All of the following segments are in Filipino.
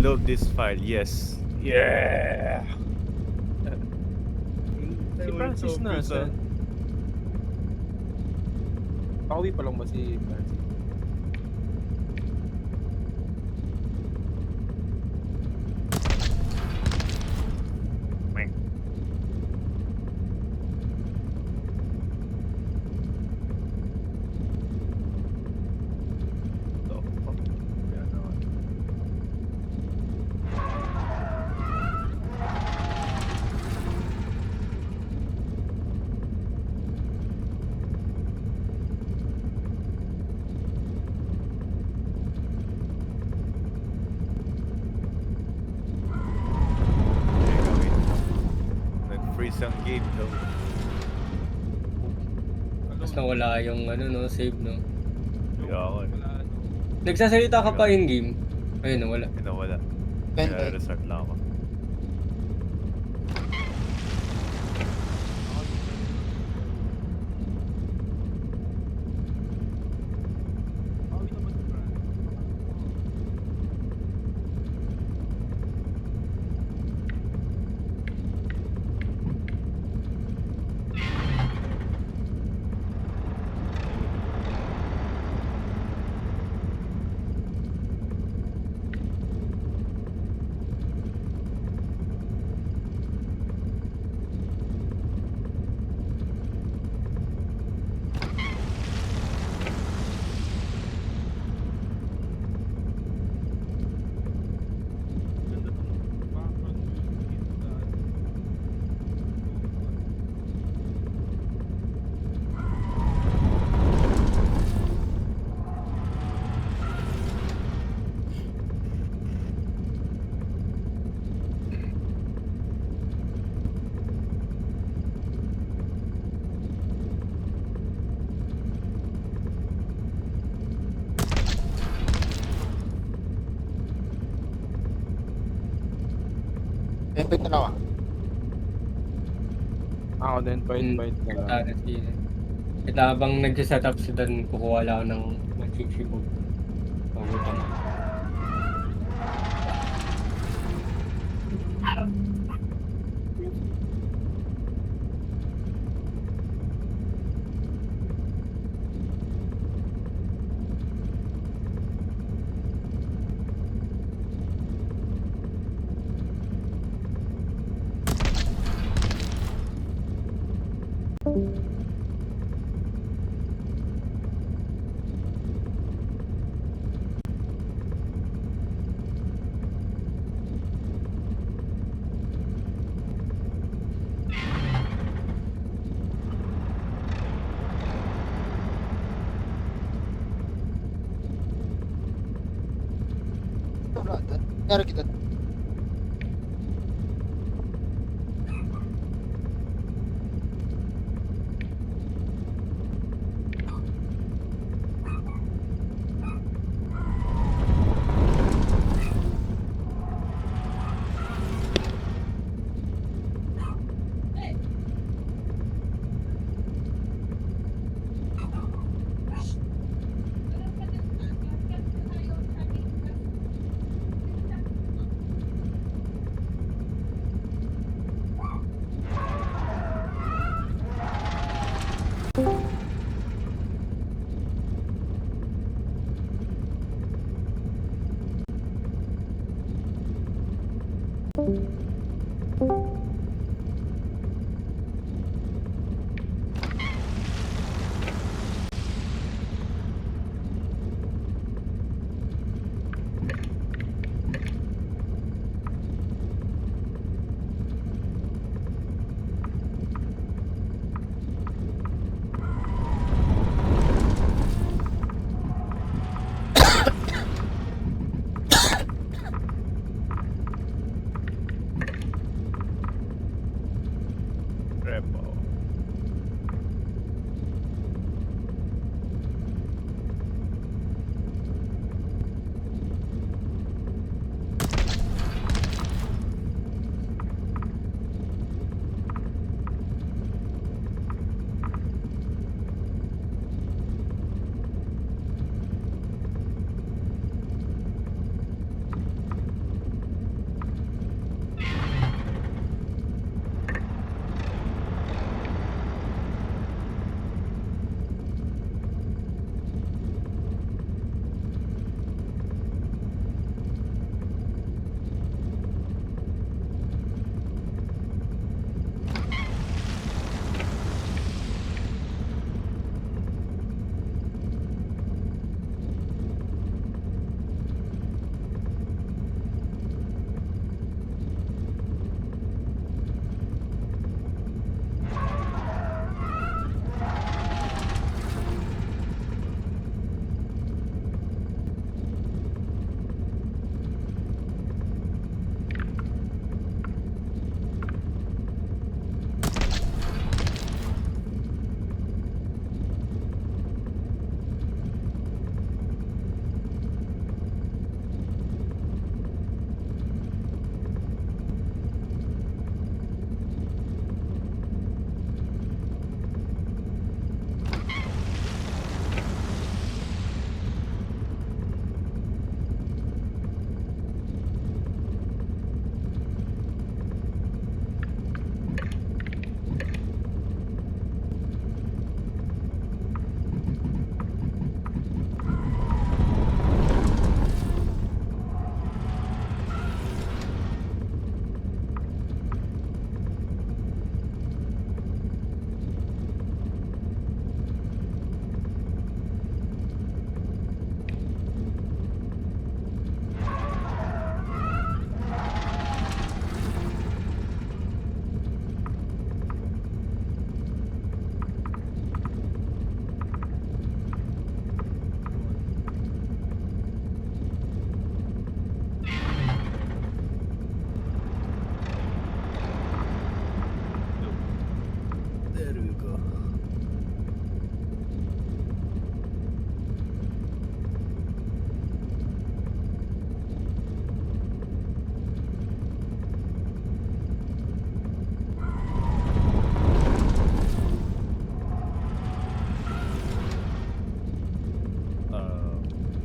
load this file. Yes. Yeah! Si Francis na, saan? Pauwi pa lang ba si Francis? Nag-freeze ang game daw. Tapos nawala yung ano no, save no. Kaya ako. Nagsasalita ka pa in game. Ayun nawala. Pinawala. Ben, Kaya restart lang ako. invite na lang ako. Ako din, invite na lang. Sana sila. At habang nagsiset up si Dan, kukuha lang ng magsisibog. Pagutang. Wala, Dan. Nangyari kita.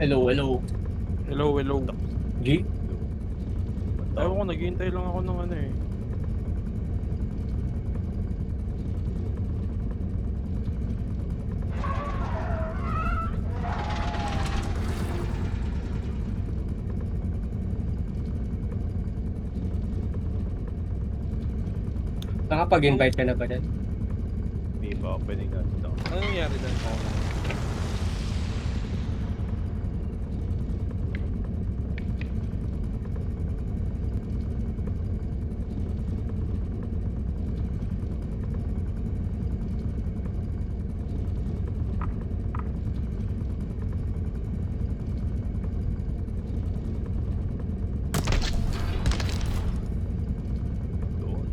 Hello, hello. Hello, hello. G? Ewan ko, naghihintay lang ako ng ano eh. Nakapag-invite ka na ba dyan? Hindi pa opening na ito. Ano nangyari doon? Doon.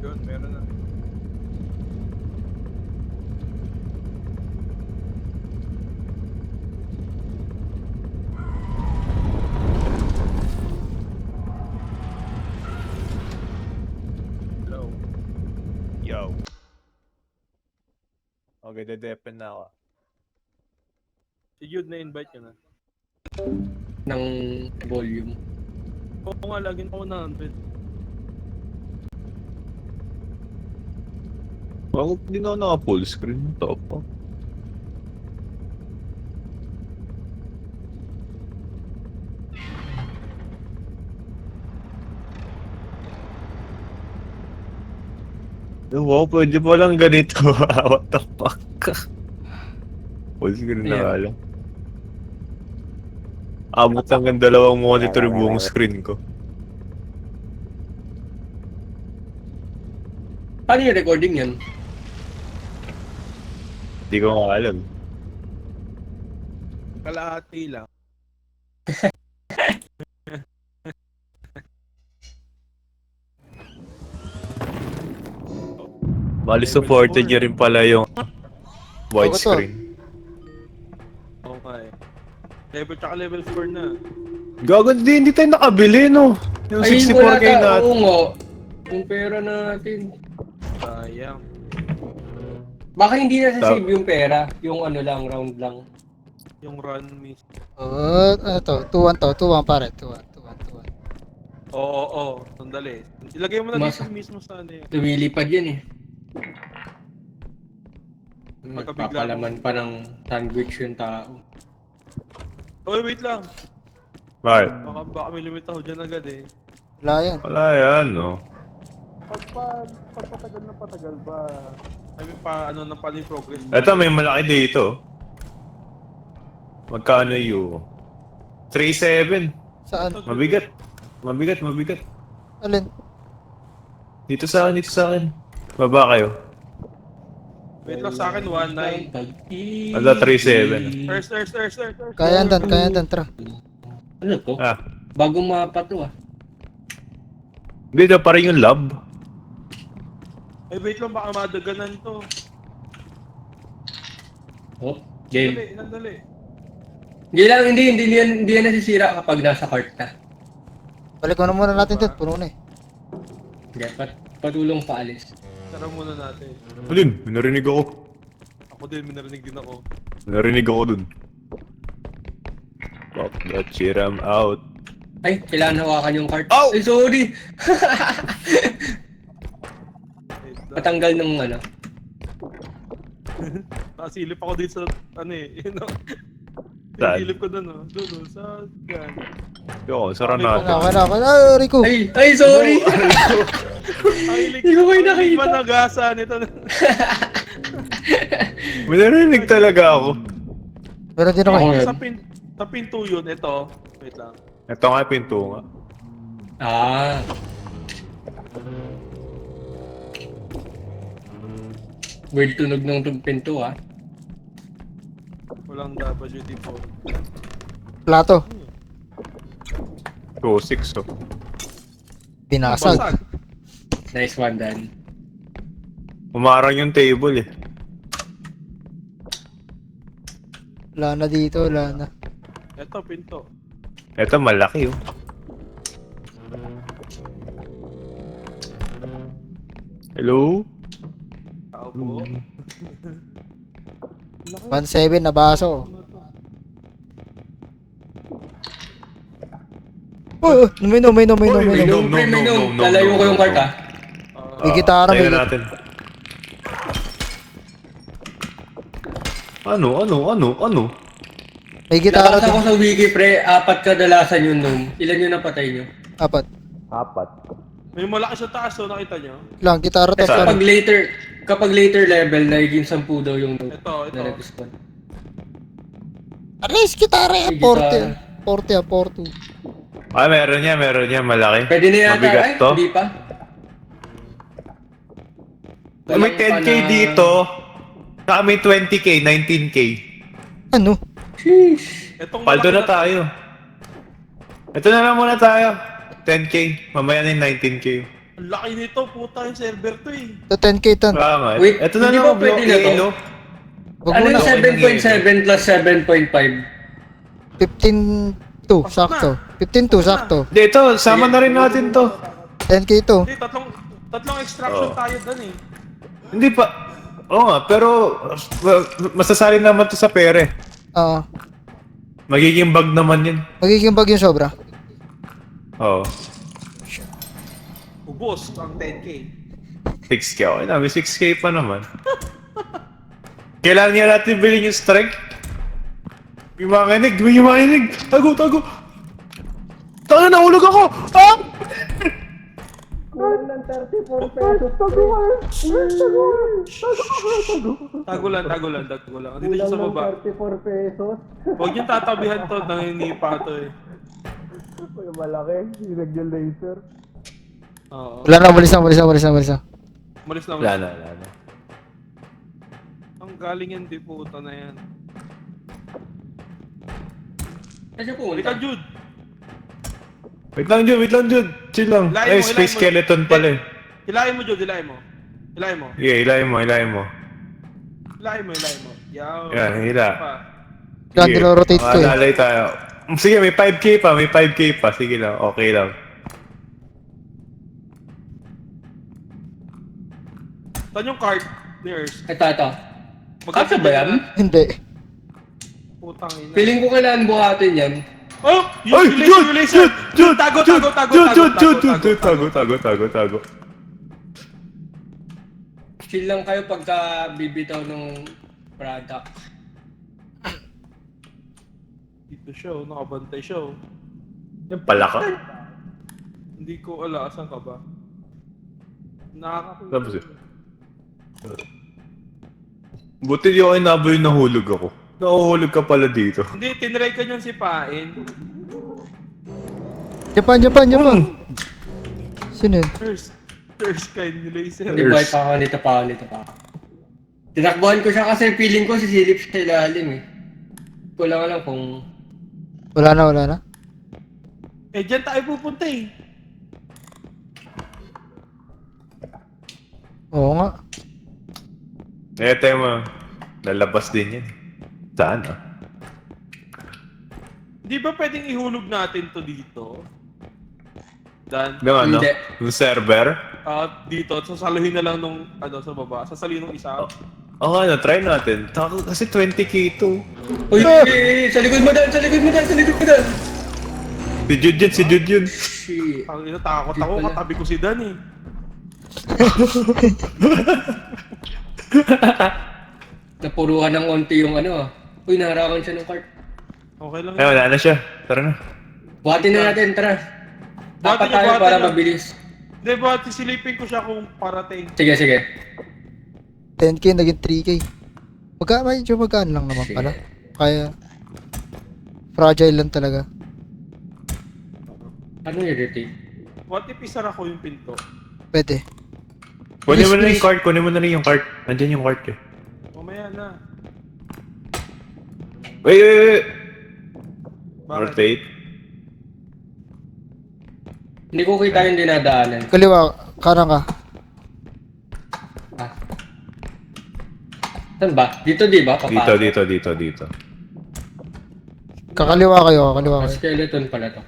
Yun, meron na. Hello. Yo. Okay, dedepen na ako. Si Jude na-invite ka na. Ng volume. Oo nga, laging ako na 100. Bakit hindi na ako naka-full screen? Top pa. Wow, pwede pa lang ganito. What the fuck? Full screen na Yeah. nga lang. Abot hanggang 2 monitor yung buong screen ko. Paano yung recording yan? Hindi ko nga alam. Kalahati lang. Bali supported niya rin pala yung widescreen. Oo nga eh. Level tsaka level 4 na. Gago, hindi tayo nakabili, no? Yung 64k na. Oo nga. Yung pera natin. Sayang. Baka hindi na save yung pera. Yung ano lang, round lang. Yung run miss. Ano to? 2-1 to. 2-1 pare. 2-1. Oo. Sandali. Ilagay mo na Mas- dito mismo sa ano eh. Lumilipad yan eh. Pagkabigla Nagpapalaman pa ng sandwich yung tao. Oy, wait lang. Bakit? Baka may limit ako dyan agad eh. Wala yan. Wala yan, no? Pagpatagal na patagal ba? I mean, ano na pala yung progress. Ito, may malaki dito. Magkano yung 3.7. Saan? Mabigat. Alin? Dito sa akin. Baba kayo. Wait lang sa akin, 1.9. Ano, 3.7. Earth. Kaya dan. Tara. Ano to? Ah, Bagong mapa to ah. dito pa rin yung lab. Eh, wait lang, baka madaganan to. Oh, game. Nandali. Hindi yan nasisira kapag nasa cart na. Balik mo na muna natin dun. Puno na eh. Hindi, patulong paalis. Tara muna natin. Alin, may narinig ako. Ako din, may narinig din ako. May narinig ako dun. Pop that shit, I'm out. Ay, kailangan hawakan yung cart. Ow! Ay, sorry! Wait lang. Patanggal ng ano. Nakasilip ako dito sa, ano eh, you know. Saan? Silip ko dun, oh. Dun, sa, yan. Yo, sara Okay, natin. Wala. Ah, Rico. Ay, sorry! Hindi ko kayo nakita. Ba nagasa nito? May narinig talaga ako. Meron din ako Ako eh. yan. Sa pinto yun, ito. Wait lang. Ito nga yung pinto nga. Ah. Weird tunog ng pinto ah. Walang WD-4. Plato. 2.6, oh. Binasag. Nice one, Dan. Umarang yung table eh. Wala na dito, wala na. Ito, pinto. Ito malaki oh. Hello? Tao po. 1-7 na baso. Oh, uminom. Uy, Minum, pre, minum. Lalayo ko yung cart, ah. May gitara, may Tayo natin. Ano? May gitara Nabasa ko din. sa wiki, pre, 4 kadalasan yung Gnome. Ilan yung napatay nyo? 4. May malaki sa taas, so nakita nyo? Lang, gitara to. Kasi Saan? kapag later level, nagiging 10 daw yung Gnome. Ito. Na nag-spawn. Ares, gitara eh. May gitara. 40. Ah, meron niya, malaki. Pwede na yata, Mabigat ay? to. Hindi pa? May 10k dito. Saka may 20k, 19k. Ano? Sheesh. Itong Paldo malaki na tayo. Ito na lang muna tayo. 10k. Mamaya na yung 19k. Ang laki nito, puta yung server to eh. Ito 10k tan. Wala nga. Wait, Ito na hindi lang ba ang pwede na to? Halo. Wag Ano muna. yung 7.7 plus 7.5? 15-2, sakto. 15-2, sakto. Hindi, ito. Sama na rin natin to. 10k to. Hindi, tatlong extraction Oo. tayo dun eh. Hindi pa. Oo nga, pero masasali naman to sa pere. Oo. Magiging bug naman yun. Magiging bag yung sobra. Oo. Ubos ang 10k. 6k. Okay na, may 6k pa naman. Kailangan niya natin bilhin yung strength. May makinig. Tago. Tanga, nahulog ako! Ah! Tago lang. Dito siya sa baba. 34 pesos. Huwag yung tatabihan to, nanginipa to eh. Malaki. Hinag yung laser. Oo. Wala na, umalis na. Malis na. Wala na. Ang galing yan, di puta na yan. Kasi po, Halika, Jude. Wait lang, Jude. Chill lang. Hilahin Ay, mo, space hilahin mo. skeleton pala eh. Hilahin mo, Jude. Hilahin mo. Yeah, hilahin mo. Hilahin mo. Yaw. Yan, hila. Pa. Yan, nilorotate ko eh. Malalay tayo. Sige, may 5k pa. Sige lang, okay lang. Saan yung card ni Ers? ito. Kasya ba yan? Hindi. Putang ina. Feeling ko kailangan buhatin yan. Oh! Ay, Yung laser! Jude! Tago! Tago. Chill lang kayo pagka bibitaw ng product. Dito siya, oh. Nakabantay siya. Oh. Yan pala ka. Hindi ko ala, asan ka ba? Tapos eh. Buti di ako inaboy nahulog ako. Nahuhulog ka pala dito. Hindi, tinry ka niyang sipain. Japan. Sino yun? First kind ni laser. Hindi buhay pa ako nito pa. Tinakbuhan ko siya kasi feeling ko sisilip siya sa ilalim eh. Kulang lang kung... Wala na. Eh, dyan tayo pupunta eh. Oo nga. Ito mo. Lalabas din yan. Saan ah? Di ba pwedeng ihulog natin to dito? Dan, Yung ano? Hindi. Yung server? dito, sasaluhin na lang nung, sa baba. Sasaluhin nung isa. Oo nga, try natin. Kasi 20k to. Uy, sa likod mo dan! Si Jude yun. Shit. Ang ina, takot ako, Pala. katabi ko si Dan eh. Napuruhan ng konti yung ano ah. Uy, naharakan siya ng cart. Okay lang Ay, wala na siya. Tara na. Buhatin na natin, tara. Dapat Buhatin tayo niyo, para buhatin niyo. mabilis. Hindi ba, sisilipin ko siya kung parating. Sige. 10k naging 3k. Medyo magkaan lang naman Sige. pala. Kaya fragile lang talaga. Ano yung rotate? What if isara ko yung pinto? Pwede. Kunin mo na Please. yung cart. Andyan yung cart eh. Mamaya na. Wait. Bakit? Rotate. Hindi ko kita yung dinadaanan. Kaliwa, kanan ka. Ah. Saan ba? Dito di ba? Papasok. Dito. Kakaliwa kayo, kakaliwa kayo. Skeleton pala to.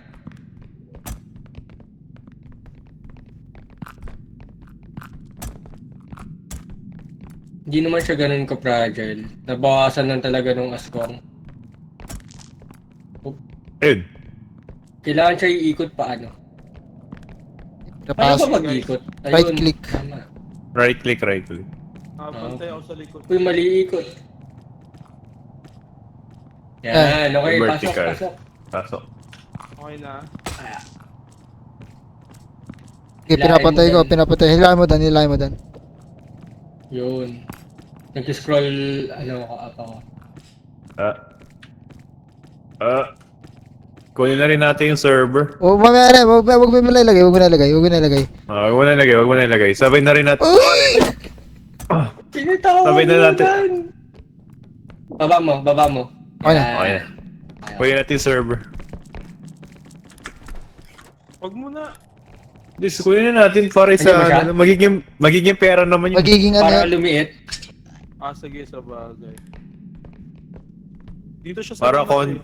Hindi naman siya ganun ka-fragile. Nabawasan lang talaga nung aswang. Ayun. Kailangan siya iikot paano? Paano Napasok. ba mag-ikot? Right click. Tama. Right click. Pantay ako sa likod. Uy, mali ikot. Yan, okay, Vertical. pasok. Pasok. Okay na. Okay, pinapatay. Hilahin mo dan. Yun. Nag-scroll, up ako. Kunin na rin natin yung server. Oh, mamaya na, wag mo nilagay. Wag mo na ilagay. Sabay na rin natin. Uy! Pinitawag Sabay na natin. yan. Baba mo. Okay na. Okay na. Kunin natin yung server. Wag mo na. This, kunin na natin para Hindi ba siya? sa magiging pera naman yun. Magiging Para ano, lumiit. Sige, sa bagay. Dito siya sa Para gitna kon eh.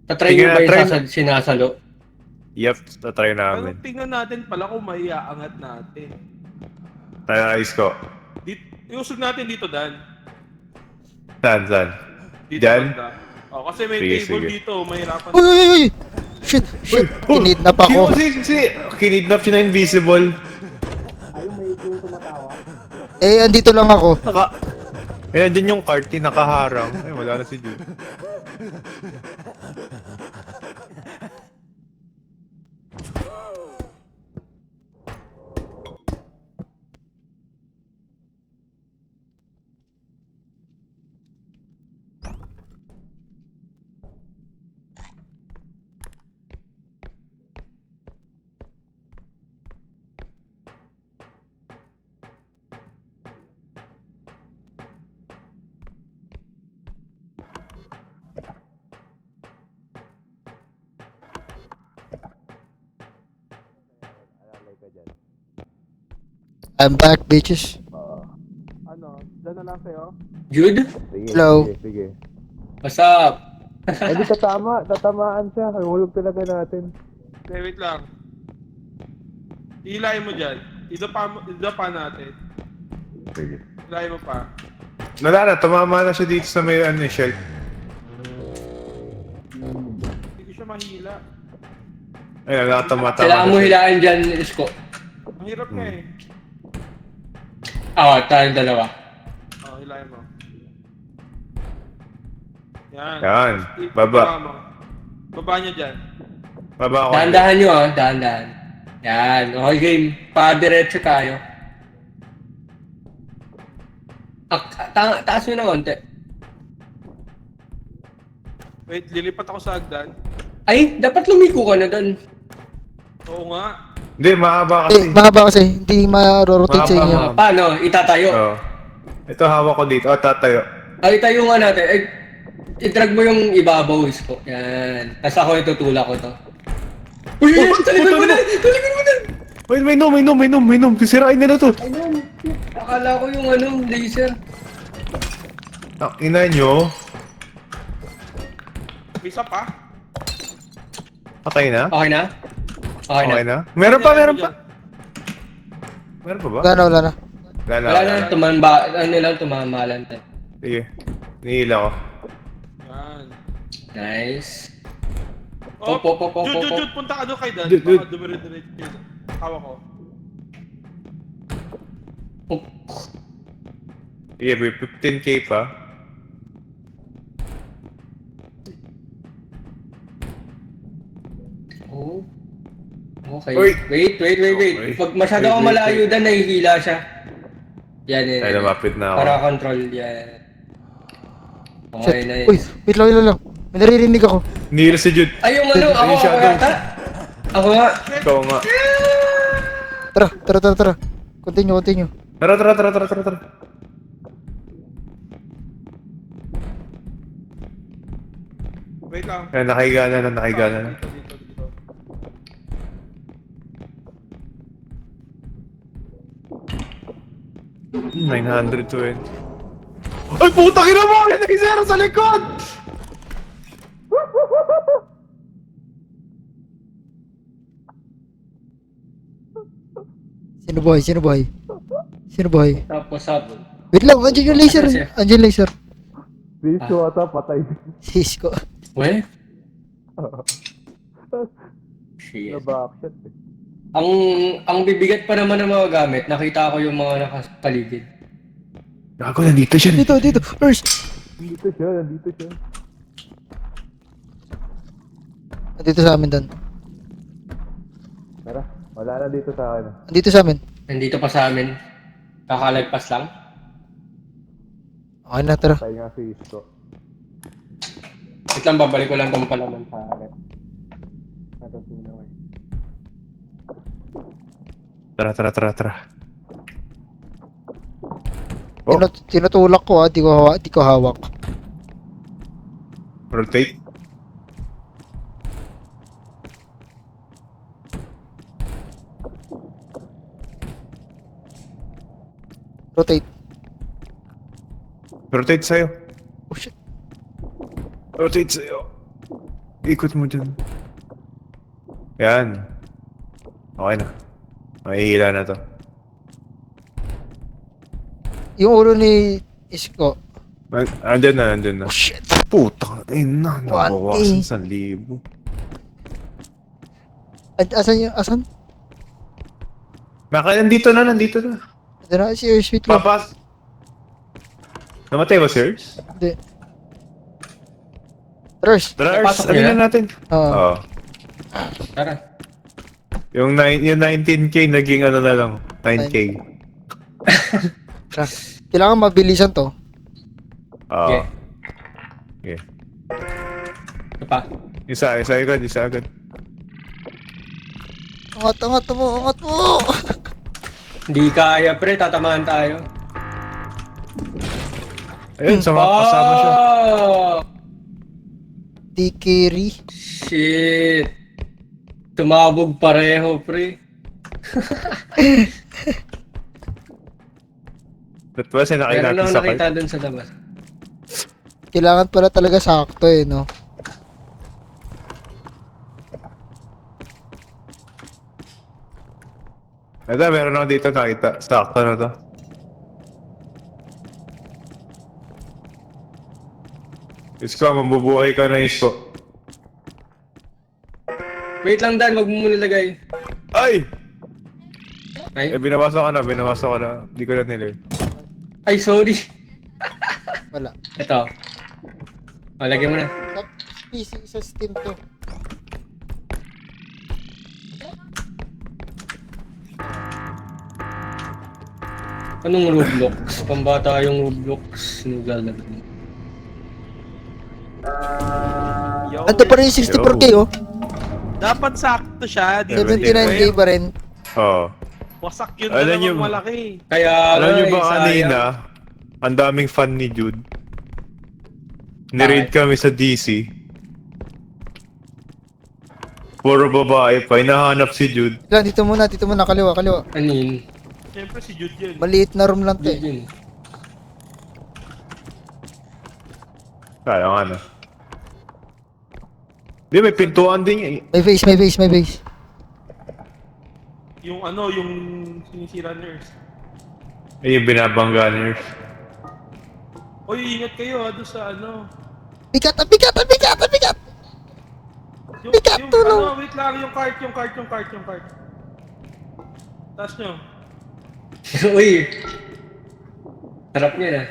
Tatry Sige nyo na, ba yung try sinasalo? Yep, tatry Pero namin. tingnan natin pala kung may aangat natin. Ayos ko. Iusog natin dito, Dan. Saan? Dito Dyan? banda. Kasi may Sige, table sige. dito, mahirapan. Uy! Shit! Kinidnap ako. Kinidnap siya na invisible. Andito lang ako. Andyan yung cart, nakaharang. Ay, wala na si Jude. I'm back, bitches. Dyan na lang kayo. Jude? Hello. Sige. What's up? Hindi tatamaan siya. Hulog talaga natin. Wait lang. Hilahin mo dyan. Ida pa natin. Sige. Hilahin mo pa. Tumama na siya dito sa may shelf. Hindi ko siya mahila. Ayun, tama. Kailangan mo hilaan dyan, Isko. Ang hirap nga eh. Tayong dalawa. Hilahin mo. Yan. Yan. Baba. mo. Baba niya dyan. Baba ako. Dahan-dahan nyo dahan-dahan. Yan, okay game. Pa-diretso tayo. Taas nyo na konti. Wait, lilipat ako sa hagdan. Ay, dapat lumiko ka na doon. Oo nga. Hindi, mahaba kasi. Mahaba kasi. Hindi ma-rotate sa inyo. Mahaba. Paano? Itatayo. Oo. Ito, hawak ko dito. Tatayo. Ay, tayo nga natin. Ay, i-drag mo yung ibabaw, Isko. Yan. Tapos ako itutulak ko to. Uy! Talikod mo na! Talikod mo na! Wait, may nom. Sisirain nila to. Ay, no. Akala ko yung laser. Ina nyo. May isa pa. Patay na? Okay na? Okay na? Meron pa. Meron pa ba? Wala na. Wala na, tumamalan tayo. Sige. Nihila ko. Yan. Nice. Oh, Pop. Jude, punta ka doon kay Dan. Jude. Baka dumire-diretso yun. Hawak ko. Sige, 15k pa. Oh. Okay. Uy. Wait. Okay. Pag masyado akong Wait. malayo dan, nahihila siya. Yan. Ay, lumapit na ako. Para control yan. Okay, Shit. nice. Uy, wait lang. May naririnig ako. Nihila si Jude. Ay, yung ako shadow. yata. Ako nga. Ikaw nga. Tara. Continue. Tara. Wait wait lang. Eh, nakahiga na. Dito, dito. 920. Ay, putang ina mo! May zero sa likod! Sino buhay? Sino buhay? Sino buhay? Tapos up. Wait lang, andyan yung laser. Andyan yung laser. Bicho ata, patay. Sis ko. We? Shit. Naba-action eh. Ang bibigat pa naman ng mga gamit, nakita ko yung mga nakapaligid. Gago, nandito siya. Dito, dito. First. Nandito siya. Dito sa amin doon. Tara, wala na dito sa akin. Dito sa amin. Nandito pa sa amin. Kakalagpas lang. Okay na, tara. Patay nga si Isko. Wait lang, babalik ko lang itong palaman sa akin. Natutunaw eh. Tara. Oh. Tinutulak ko di ko hawak. Rotate. Rotate sa'yo. Oh shit. Rotate sa'yo. Ikot mo dyan. Yan. Okay na. Mahihila na to. Yung ulo ni Isko. Andyan na. Oh shit. Putang ina. Nabawasan 1K. 1,000. Asan? Baka nandito na. Ito na si Airsweet lang. Papas. Namatay ba, sirs? Hindi. Trust. Drars, Napasok ano niya? na natin? Oo. Oo. Tara. Yung 19K naging ano na lang, 9K. Tara. Kailangan mabilisan to. Oo. Okay. Okay. Ito pa. Isa agad. Angat mo. Hindi kaya pre, tatamaan tayo. Ayun, kasama siya. Oh! Di carry. Shit. Tumabog pareho pre. That was nakay Meron natin lang sa nakita cart. dun sa labas. Kailangan pala talaga sakto no. Ito, meron ako dito nakita. Sakto na to. Isko, mabubuhay ka na, Isko. Wait lang Dan, wag mo muna lagay. Ay! Ay, Binabasa ko na. Hindi ko na nilay. ay sorry. Wala. Ito. O, lagyan mo na. Sa PC sa Steam to. Anong Roblox? Pambata yung Roblox. Naglalaro. Yo, Ando pa rin yung 64K oh. dapat sakto siya. Di ba? 79K pa rin. Oo. Wasak yun Alam na niyo- naman malaki. Kaya Alam niyo ba sayang. kanina, ang daming fan ni Jude. Ni-raid kami sa DC. Puro babae pa, hinahanap si Jude. Lang, dito muna, kaliwa. Anin? Siyempre si Jude yun. Maliit na room lang to Di eh. yun. Kaya nga na. Di, may pintuan din eh. May face. Yung ano, yung sinisira nurse. Eh, yung binabangga nurse. Oy, ingat kayo doon sa ano. Bigat! Yung, Bigat, yung tulong. ano, wait lang, yung cart. Taas nyo. Uy. Sarap niya na.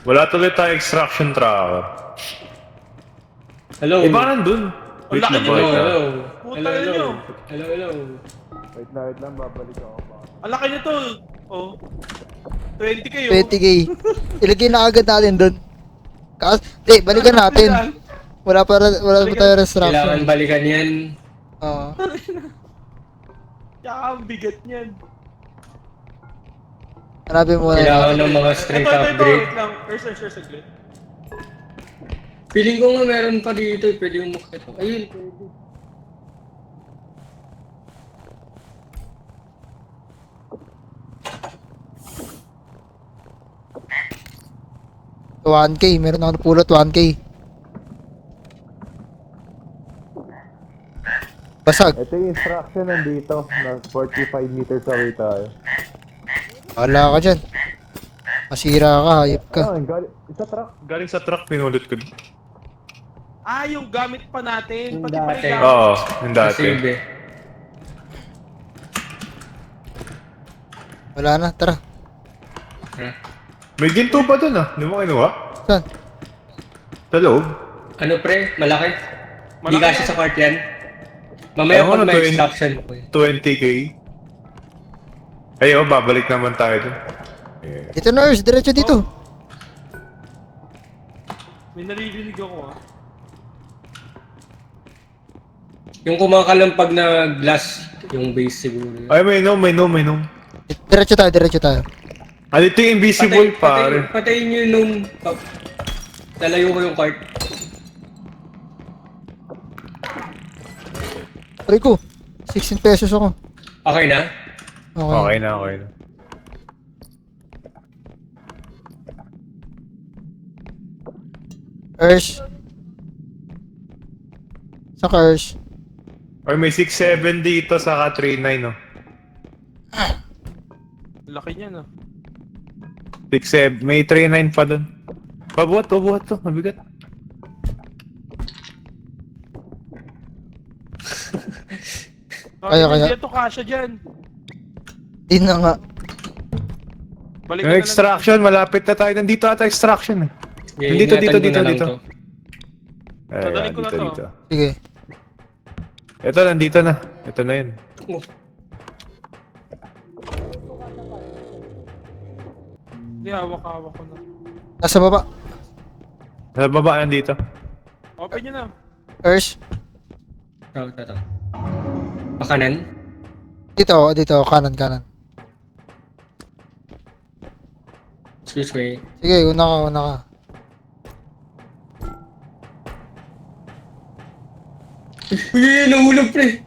Wala tuloy tayo extraction tracker. Hello. Eh, baka nandun. Ang laki lang, nyo, wait lang. Hello. Puta nyo. Hello. Wait lang, babalik ako pa. Ang laki nyo to. Oh. 20 kayo. 20K. Ilagay na agad natin doon. Balikan natin. Wala pa tayo restruction. Kailangan balikan yan. Oo. Tsaka ang bigat niyan. Hanapin mo na. Kailangan ng mga strength Ito, upgrade. wait lang. Sure, saglit. Feeling ko nga meron pa dito, pwede yung umakyat. Ayun, pwede. $1K, meron ako napulot 1K. Basag. Ito yung instruction nandito na 45 meters away tayo. Wala ka dyan. Masira ka, hayop ka. Sa truck. Galing sa truck, pinulot ko. Ah, yung gamit pa natin. Yung Pati pa dati. yung Oo, yung dati. Save eh. Wala na, tara. May ginto pa dun ah. Hindi mo kinuha? Saan? Sa loob? Ano pre? Malaki? Hindi Malaki kasi yan. sa cart yan. Mamaya Ano pag na, may 20? instruction ko 20k. Ay, babalik naman tayo dun. Yeah. Dito na, Urs. Diretso dito. May naririnig ako ah. Yung kumakalampag na glass, yung base siguro. Ay, may nom. Diretso tayo, diretso tayo. Ano ito yung invisible, pare? Patayin nyo nung... Nalayo ko yung cart. Aray ko. 16 pesos ako. Okay na? Okay. Okay na. Urs. Saan ka, Urs? Or may 6.7 dito, saka 3.9 no? Laki niya na. 6.7, may 3.9 pa dun. Pabuhat to, mabigat. Kaya. Hindi ito kasha dyan. Di na nga. Balik Yung extraction, malapit na tayo. Nandito ata extraction eh. Dito. Sadaling ko na to. Dito. Sige. Ito, nandito na. Ito na yun. Hindi, hawak ko na. Nasa baba. Sa baba, nandito. Open nyo na. Urs. Ito. Pakanan? Dito. Kanan. Excuse me. Sige, una ka. Uy, nahulog pre!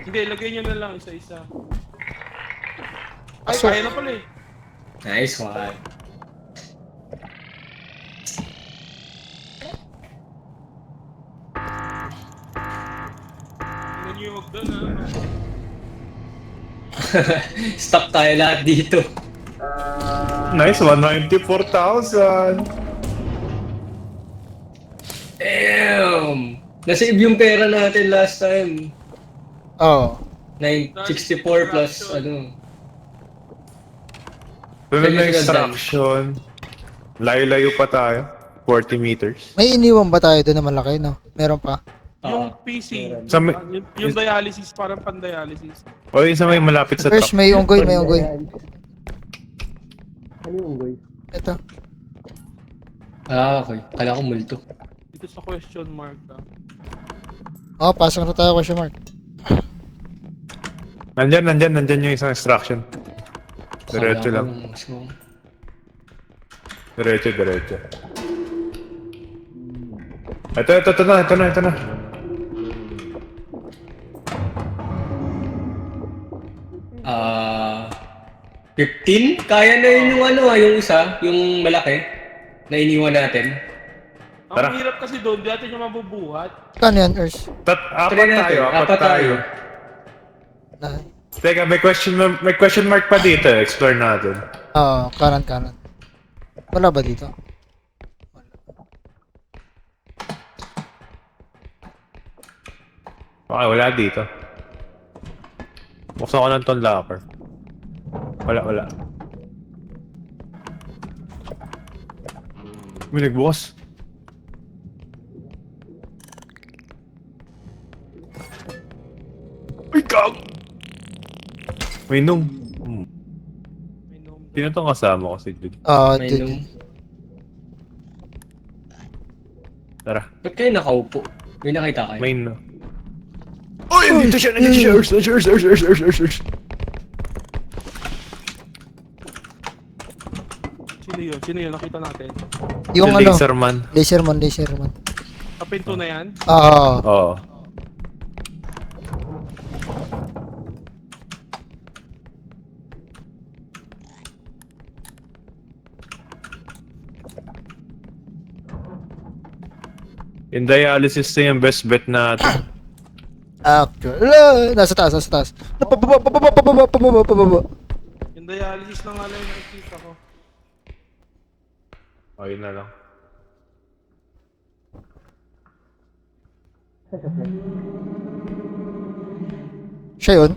Hindi, lagay nyo na lang isa-isa. Ay, Aso. kaya na pala eh. Nice one. Tingnan nyo yung wag doon ah. Stop tayo lahat dito. Nice, 194,000. Damn! Nasave yung pera natin last time. Oo. 964 plus ano. Sunod na Sige, extraction. Layo-layo pa tayo. 40 meters. May iniwan ba tayo doon na malaki, no? Meron pa. Yung PC. Sa may- Yung dialysis, parang pan-dialysis. O yung sa may malapit sa Urs, truck. may unggoy. Ano yung unggoy? Ito. Ah, okay. Kala ko multo. Dito sa question mark ah. Oh, pasok na tayo, question mark. Nandyan yung isang extraction. Diretso Kala ko lang. so- Diretso. Ito na. Ah, 15? Kaya na yun yung ano yung isa, yung malaki na iniwan natin. Ang Tara. hirap kasi doon, di natin yung mabubuhat. Kano yan, Urs? Apat tayo. Na. Teka, may question mark pa dito. Explore natin. Oo, kanan. Wala ba dito? Okay, wala dito. Buksan ko ng ton locker. Wala. May nagbukas. Ay, gag! May nung. May nom- Sino tong kasama ko si Jude? Oo, May dude. nung... Tara. Ba't kayo nakaupo? May nakita kayo? Main no. Uy! Nandito siya! Urs! Sino yun? Sino yun? Nakita natin. Yung The ano, Laserman. laserman. Sa pinto na yan. Ah, Oo. Yung dialysis na yung best bet natin. actual. Nasa taas. Pababa. Yung dialysis na nga lang yung nakikita ko. Ayun na lang. Siya yun?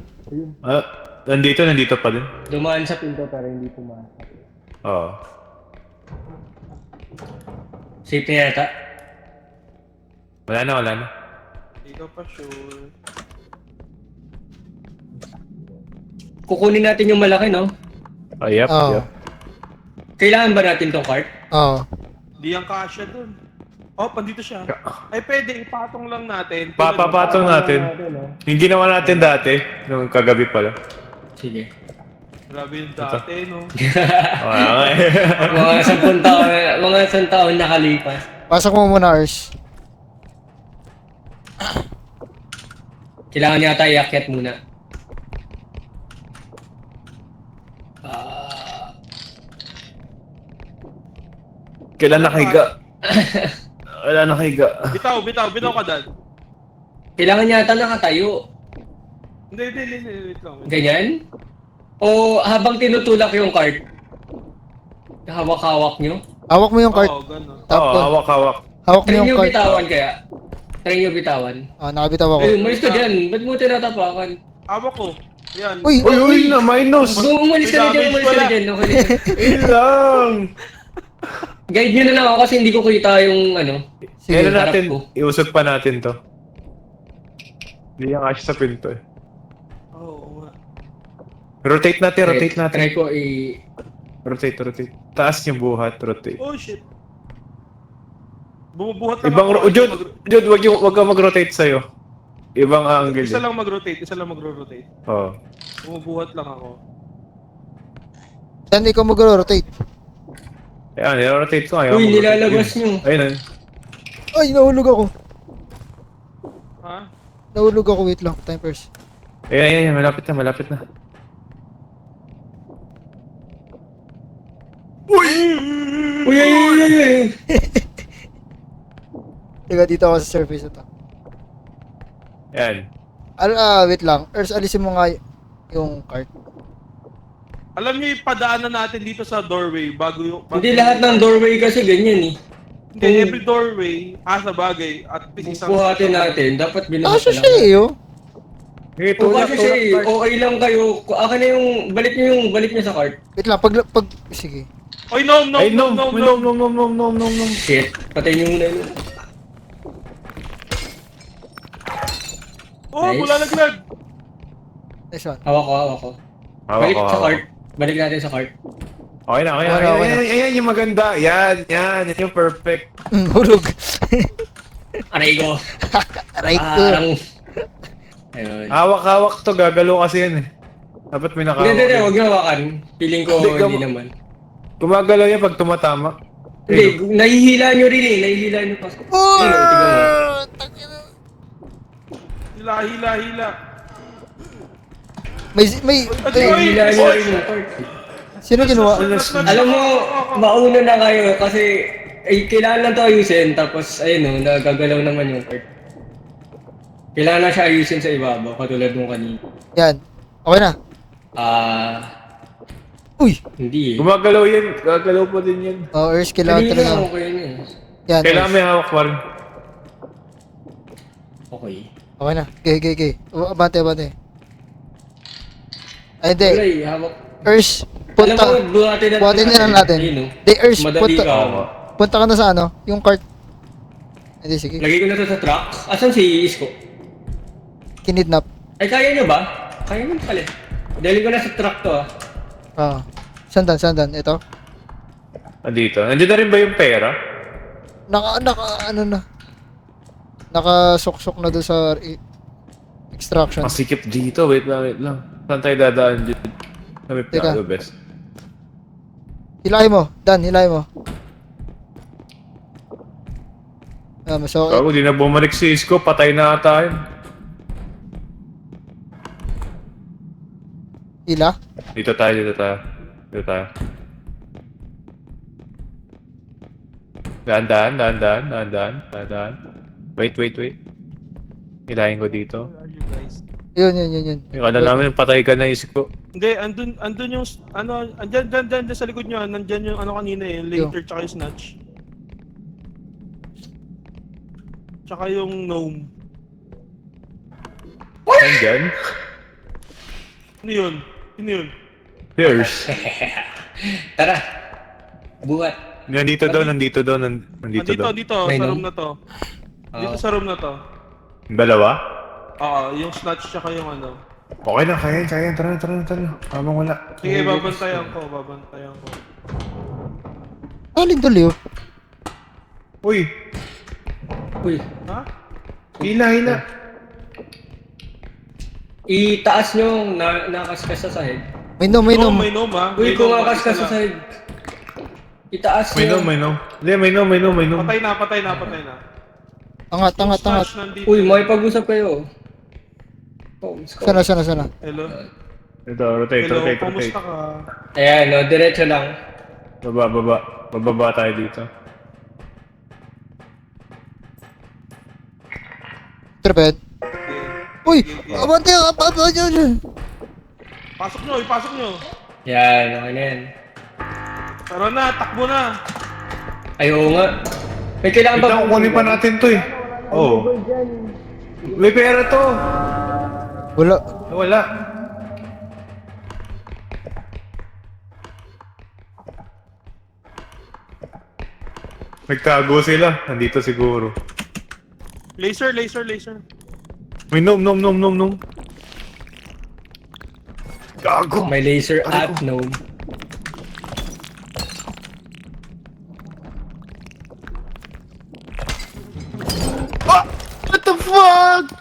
Ah, nandito pa din. Dumaan sa pinto pero hindi pumasok. Oo. Safe na yata. Wala na. Hindi ka pa sure. Kukunin natin yung malaki, no? Oh, yep. Oo. Kailangan ba natin tong cart? Oo. Hindi yung kasya dun. Oh, pandito siya. Ay, pwede. Ipatong lang natin. Papapatong natin. Yung ginawa natin dati, nung kagabi pala. Sige. Grabe yung dati, no? Wala nga eh. mga 10 taon nakalipas. Pasok mo muna, Ers. Kailangan yata iakyat muna. Kailan nakahiga? Wala nakahiga. Bitaw ka, Dan. Kailangan yata nakatayo. Hindi, wait lang. Ganyan? O habang tinutulak yung cart, hawak-hawak nyo? Hawak mo yung cart. Oo, gano'n. Oo, Tapos, hawak-hawak. hawak mo Try yung nyo cart. bitawan kaya. Try nyo bitawan. Ah, nakabitaw ako. Ay, umalis ka dyan. Ba't mo tinatapakan? Hawak ko. Yan. Uy! Uy, na, minus! Umalis ka na dyan, umalis ka na dyan. Okay. Yun lang! Guide nyo na lang ako kasi hindi ko kita yung ano. Sige, Kailan natin, harap ko. iusap pa natin to. Hindi yan kasi sa pinto eh. Oo nga. Rotate natin. Try ko Rotate. Taas yung buhat, rotate. Oh, shit. Bumubuhat lang Ibang, ako. Jod, wag ka mag-rotate sa'yo. Ibang angle. Isa lang magro-rotate. Oo. Bumubuhat lang ako. Saan ikaw mag-rotate? Ayan, nire-rotate ko ngayon. Uy, nilalabas nyo. Ayun. Ay, nahulog ako. Ha? Nahulog ako, wait lang. Time first. Ayan, malapit na. Uy, ay. Teka, dito ako sa surface na to. Ayan. Wait lang. Ers, alisin mo nga yung cart. Alam niyo yung padaanan natin dito sa doorway bago yung... Hindi lahat ng doorway kasi ganyan eh. Hindi, every doorway, sa bagay, at least isang... Buhatin natin, dapat binuhat Kaso na siya lang. eh, oh. Hey, Kung kasi siya eh, okay lang kayo. Akin na yung, balik nyo sa cart. Wait lang, sige. Oy, no. Ay, no. Shit, patayin nyo muna yun. Oh, Nice. bulalaglag. Nice one. Hawak ko. Balik sa cart. Balik natin sa cart. Okay na. Okay na. Ayan yung maganda. Yan yung perfect. Hulog. Aray ko. Aray ko. Parang... Ayun. Hawak-hawak to, gagalo kasi yan eh. Dapat may nakahawak. Hindi, huwag nyo hawakan. Feeling ko Hindi, hindi naman. Gumagalaw yan pag tumatama. Hindi, nahihila nyo rin eh. Nahihila nyo pa. Oh! Ayun, tignan mo. Hila. May, Nahihila nyo rin yung cart. sino ginawa? Alam mo, mauna na kayo kasi kailangan lang ito ayusin tapos ayun o, nagagalaw naman yung cart. Kailangan na siya ayusin sa ibabaw katulad nung kanina. Yan. Okay na. Uy! Hindi eh. Gumagalaw yan. Gagalaw pa din yan. Oh, Ers, kailangan Kanina talaga. okay na eh. Yan. Kailangan may hawak pa rin. Okay. Okay na. Okay. Abante. Ay, hindi. Wala eh, hawak. Ers, Alam punta. mo, buhatin na natin. Ayun, oh. Di, Ers, Madali punta. ka. Punta ka na sa ano? Yung cart. Hindi, sige. Lagay ko na to sa truck. Asan si Isko? Kinidnap. Ay, kaya nyo ba? Kaya nyo pala. Dali ko na sa truck to ah. Ah. Sandan. Ito. Nandito na rin ba yung pera? Ano na. Nakasuksok na doon sa extraction. Masikip dito. Wait lang. Saan tayo dadaan dito? Kami Teka. plano best. Hilahin mo. Dan, hilahin mo. Ah, mas okay. Bago, di na bumalik si Isko. Patay na ata yun. Hila? Dito tayo, dito tayo. Dito tayo. Dahan. Wait. Hilahin ko dito. Where are you guys? Yun. Yung ano namin, patay ka na Isko. Hindi, andun yung, ano, andyan sa likod nyo, nandyan yung ano kanina eh, yung later tsaka yung snatch. Tsaka yung gnome. Nandyan? Ano yun? Ano yun? Cheers. Tara. Buhat. Nandito daw. Nandito daw. Dito, May sa gnome? room na to. Dito sa room na to. Dalawa? Oo, yung snatch tsaka yung ano. Okay na, kaya. Tara. Habang wala. Sige, babantayan ko. Alin tuloy oh. Uy, Uy. Ha? hila. Itaas nyo nakaskas sa sahig. May nom. May gnome ha? Uy, May kung gnome, nakaskas isa sa lang. sahig. Itaas May nyo. nom. Hindi, may nom. Patay na. Angat. Yung snatch nandito. Uy, makipag-usap kayo. Oh, let's go. Sana. Ito, Hello, rotate. kamusta ka? Ayan, no, diretso lang. Baba. Bababa tayo dito. Treped. Uy! Okay. Abante ka! Pasok nyo. Yan, okay na yan. Tara na, takbo na. Ay, oo nga. May kailangan Ito, kukunin pa natin to eh. Oo. May pera to. Wala. Nagtago sila. Nandito siguro. Laser. May nom. Gago. May laser at no. What the fuck?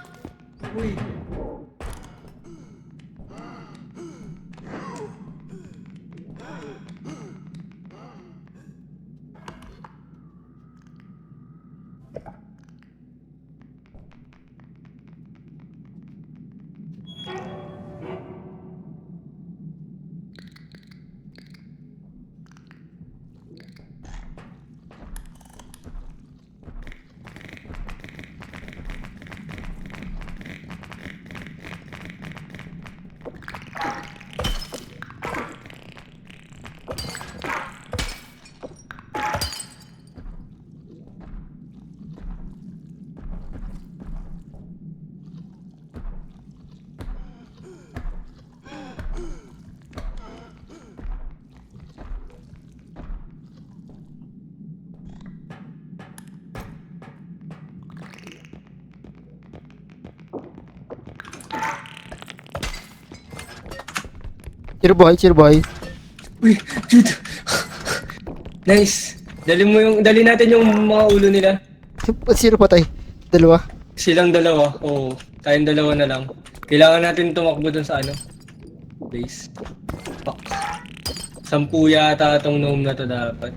Cheer boy. Uy, dude. Nice. Dali natin yung mga ulo nila. Sino patay? Dalawa. Silang dalawa. Oo, tayong dalawa na lang. Kailangan natin tumakbo dun sa ano. Base. Fuck. 10 yata itong gnome na to dapat.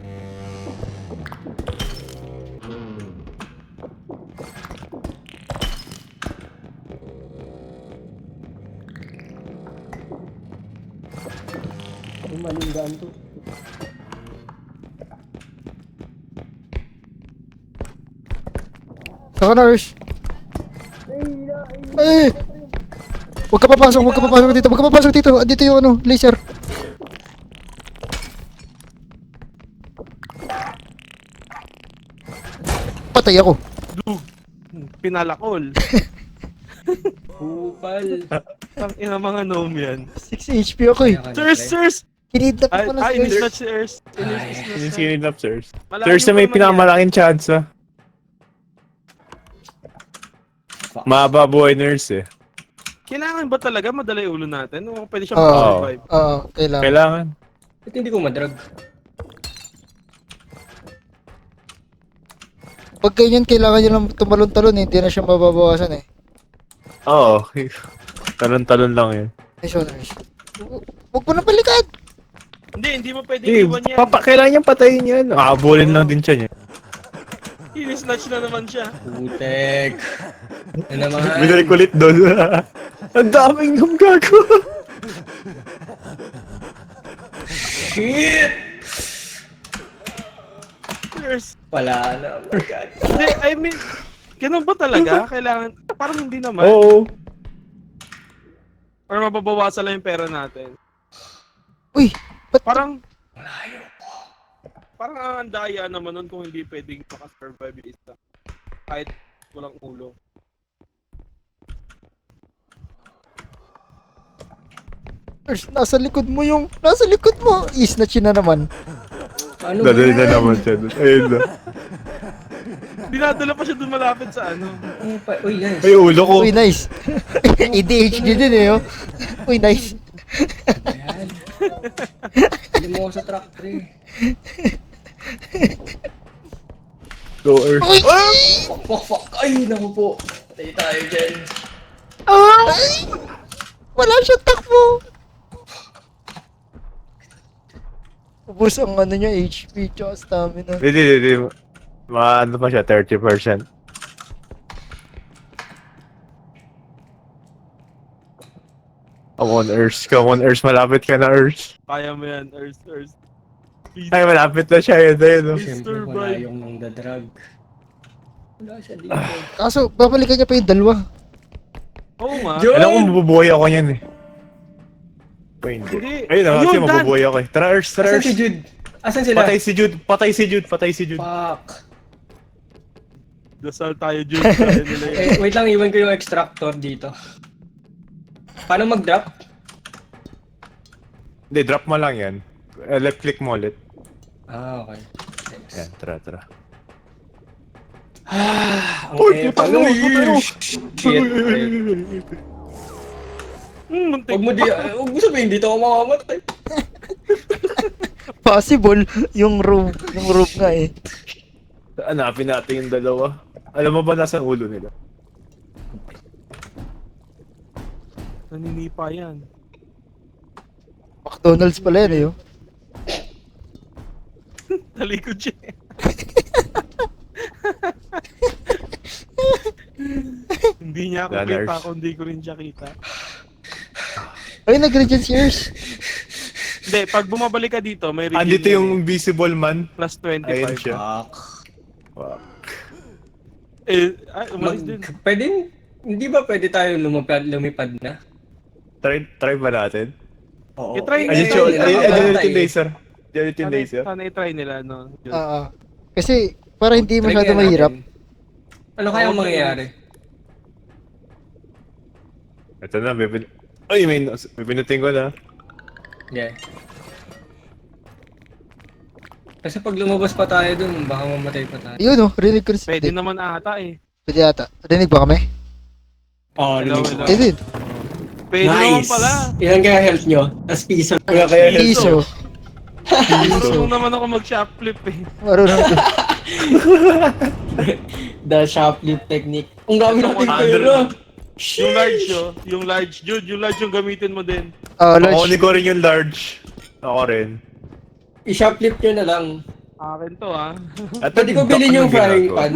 Ay, maling daan to. Saka nurse. Ay! Huwag ka papasok dito. Dito yung ano, laser. Patay ako. Pinalakol. Kupal. Ang ina mga gnome yan. 6 HP ako eh. Sirs! Kinidnap ko na si Inis na Nurse. si Ers. Yung sinilap, sirs. Malayo Sirs na may pa naman pinakamalaking chance ah. Mahaba buhay nurse eh. Kailangan ba talaga madala yung ulo natin? O pwede siya Oo. makasurvive? Oo, kailangan. Kailangan. Ba't hindi ko madrag? Pag ganyan, kailangan nyo lang tumalon-talon eh. Hindi na siya mababawasan eh. Oo. Talon-talon lang yun. Ay, so nurse. Huwag mo na balikan! Hindi mo pwedeng Hindi, iwan yan. kailangan niyang patayin yan. Abulin lang din siya niya. Ini-snatch na naman siya. Putek. Ano naman? Binalik ulit doon. Ang daming nung gago. Shit! Cheers. Wala na. Oh my God. Hindi, I mean, ganun ba talaga? Kailangan, parang hindi naman. Oo. Or mababawasan lang yung pera natin. Uy, ba't Parang ang daya naman nun kung hindi pwedeng makasurvive yung isa. Kahit walang ulo. nasa likod mo yung... Nasa likod mo! I-snatch na naman. Ano ba Dadali na yan? naman siya doon. Ayun na. Dinadala pa siya dun malapit sa ano. Uy, nice. Ay, ulo ko. Uy, nice. ADHD din eh, oh. Uy, nice. Ayan. Hindi mo ako sa truck, pre. Go Earth. Uy! Fuck. Ay, naku po. Patay tayo dyan. Ay! Wala siyang takbo. Ubus ang ano niya, HP tsaka stamina. Hindi. Ano pa siya, 30%. Come on, Earth. Malapit ka na, Earth. Kaya mo yan, Earth. Please. Ay, malapit na siya. Yun, no? Siyempre, wala yung nangdadrag. Wala siya dito. Kaso, babalikan niya pa yung dalawa. Oo nga. Yo! Alam ko, mabubuhay ako niyan eh. Pa hindi. Hindi. Ayun na, kasi Ayun, Dan! mabubuhay ako eh. Tara, Earth. Asan si Jude? Asan sila? Patay si Jude. Fuck. Dasal tayo, Jude. Kaya nila yun. Wait lang, iwan ko yung extractor dito. Paano mag-drop? Hindi, drop mo lang yan. Left click mo ulit. Ah, okay. Thanks. Yan, tara. Ang Uy, epal. tayo. Shit. Muntik. Huwag mo sabihin dito ako mamamatay. Possible, yung room nga eh. Hanapin natin yung dalawa. Alam mo ba nasa ulo nila? Naninipa yan. McDonald's pala yan eh, oh. Talikod siya. Hindi niya ako Lanners. kita kung hindi ko rin siya kita. Ay, nag-regen si Earth. Hindi, pag bumabalik ka dito, may reveal Andito yan yung invisible man. plus 25. Ayun siya. Fuck. Wow. Umalis din. Pwede, hindi ba pwede tayo lumipad na? Try ba natin? Oo. I-try Ayun nila. siya. Ayun, Ayun yung laser. Ayun yung laser. Sana i-try nila, no? Yun. Kasi, para hindi Try masyado kaya mahirap. natin. Ano kaya ang mangyayari? Ito na, may pinuting ko na. Yeah. Kasi pag lumabas pa tayo dun, baka mamatay pa tayo. Yun oh, rinig ko rin. Pwede naman ata eh. Pwede ata. Rinig ba kami? Oh, Hello. Eh din. Pwede naman pala. Ilan kaya health nyo? Tapos piso. Kaya Piso. Marunong naman ako mag-shoplift eh. Marunong ko. The shoplift technique. Ang dami natin Under- pera. Yung large oh. Yung large. Jude, yung large yung gamitin mo din. Kukunin ko rin yung large. Ako rin. I-shoplift nyo na lang. Akin to ah. At Pwede ko bilhin yung frying pan.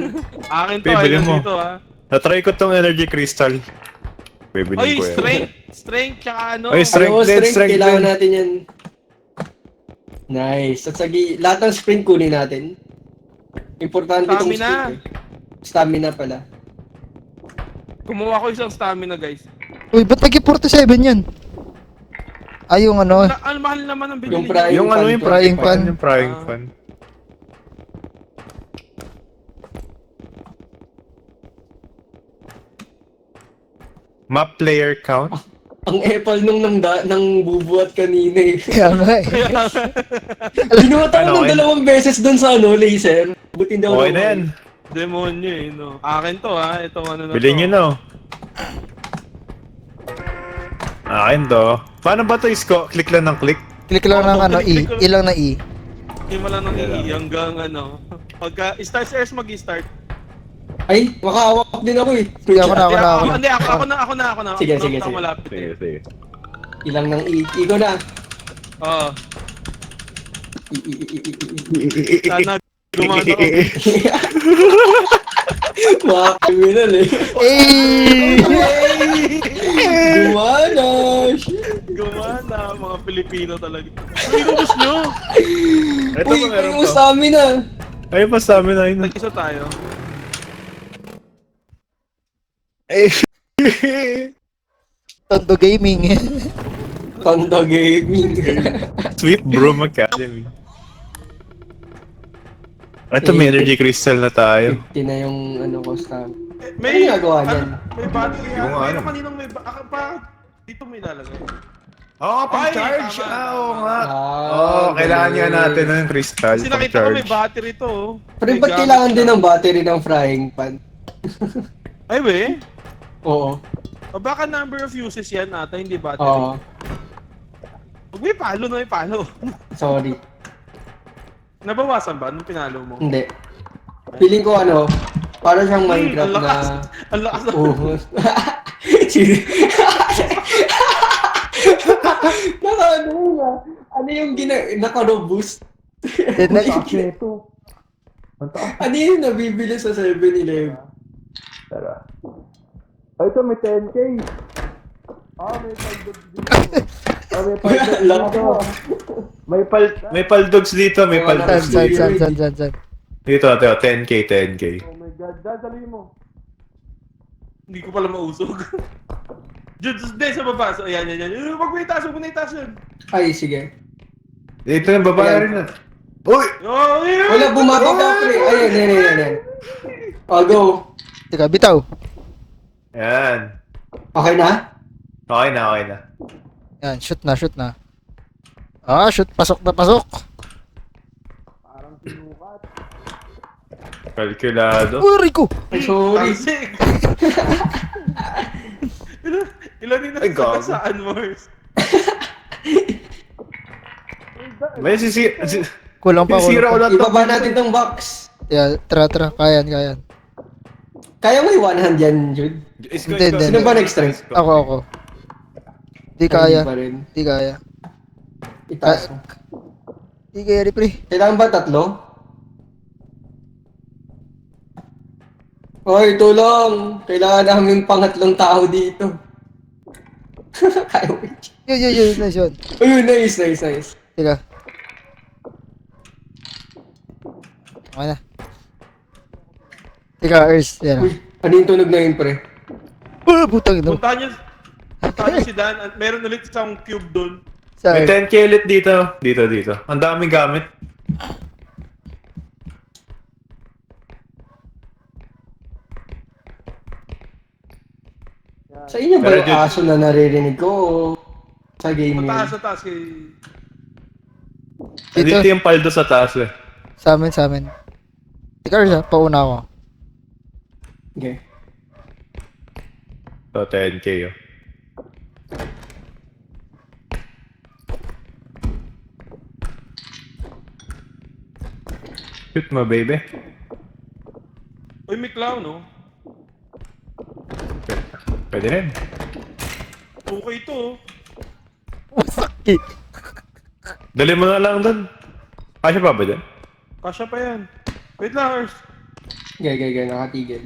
Akin to, Bibili ayun mo. dito ah. Na-try ko tong energy crystal. Bibilin Ay, ko yan. strength, tsaka ano. Ay, strength din, strength Kailangan din. natin yan. Nice. At lahat ng sprint kunin natin. Importante itong Stamina. sprint eh. Stamina pala. Kumuha ko isang stamina guys. Uy, ba't naging 47 yan? Ay, yung ano. Ang mahal naman ang binili Yung niyo. frying Yung ano yung Frying pan. Yung frying Ah. pan. Map player count? Ang epal nang bubuhat kanina eh. Kaya nga eh. Binuhat ako Ano, ng okay? 2 beses dun sa laser. Buti hindi ako Okay na yan. Demonyo eh, no. Akin to ha, itong ano na Bilhin to. nyo na. Akin to. Paano ba to isko? Click lang ng click? Click lang ng ano, E. Ilang na E. Hindi mo lang nang hanggang ano. Pagka start airs mag-start. Ay, makahawak din ako eh. Hindi, ako na. Hindi, ako na. Sige, Ako sige, na sige. malapit eh. Sige. Ilang ng ego na. Oo. Sana gumana ka. Mga criminal eh. Gumana! Gumana, mga Pilipino talaga. Ano inubos nyo? Ito Uy, pa meron yung pa. stamina. Ayun pa sa amin, ayun. Nag-isa tayo. Eh. Tondo Gaming. Tondo Gaming. Sweet Broom Academy. Ito, may energy crystal na tayo. 50 na yung ano ko stamina. May Ano ginagawa niyan? May battery. Yung ano. Mayroon kaninang may dito may lalagay. Oo, pang-charge. Ay, tama, Oo nga. Ah, Oo, kailangan nga ganun. natin ng crystal, Kasi nakita ko may pang-charge. battery to. Pero May ba't gamit kailangan siya. din ng battery ng frying pan? Ay, we? Oo. O baka number of uses yan ata, hindi battery. Oo. Huwag may palo na may palo. Sorry. Nabawasan ba nung pinalo mo? Hindi. Feeling ko ano, para siyang Minecraft ang lakas. na... Ang lakas na. Oo. Ano yung naka-robust? Ano yung nabibili sa 7-Eleven? Tara. Ay, ito may 10k. May paldogs dito, may San, paldogs san, dito. san. Dito, 10k, 10k. Oh my god, dadali mo. Hindi ko pala mausog. Diyan, sa baba. So, ayan. Wag mo itaas, wag mo na itaas yun. Ay, sige. Dito na, babae rin na. Uy! Oh, yun! Wala, bumaba ka, pre. Ayan. Oh, go. Teka, bitaw. Yan. Okay na? Okay na. Yan, shoot na. Ah, shoot, pasok na pasok. Kalkulado. Uy, ko. Ay, sorry. Tansig! Ilan din Ay, gago. sa Anmars? May Kulang pa, sisira kulang pa. ulit. Ibaba natin tong box. Yeah, tara. Kayan. Kaya mo yung one hand yan, Jude? Hindi. Sino ba next try? Ako. Di Ay, kaya. hindi pa rin. Di kaya. Itaas mo. Di kaya, pre. Kailangan ba 3? Hoy, tulong! Kailangan namin pangatlong tao dito. Kaya mo. Yun, nice yun. Ayun, nice. Teka. Okay na. Teka, Ers. Yan. Uy, ano yung tunog na yun, pre? Putang ino. Puntahan niyo si Dan at meron ulit isang cube doon. May Sorry. 10k ulit dito. Dito. Ang daming gamit. Sa inyo ba Pero, yung Jude, aso na naririnig ko? O sa game yun? Sa taas kay... Dito. Dito yung paldo sa taas eh. Sa amin. Teka, Ers, pauna ako. Okay. So, 10k oh. Shoot mo, baby. Uy, may clown, no? Pwede rin. Okay to, oh. Sakit. Dali mo na lang doon. Kasya pa ba dyan? Kasya pa yan. Wait lang, Ers. Okay, nakatigil.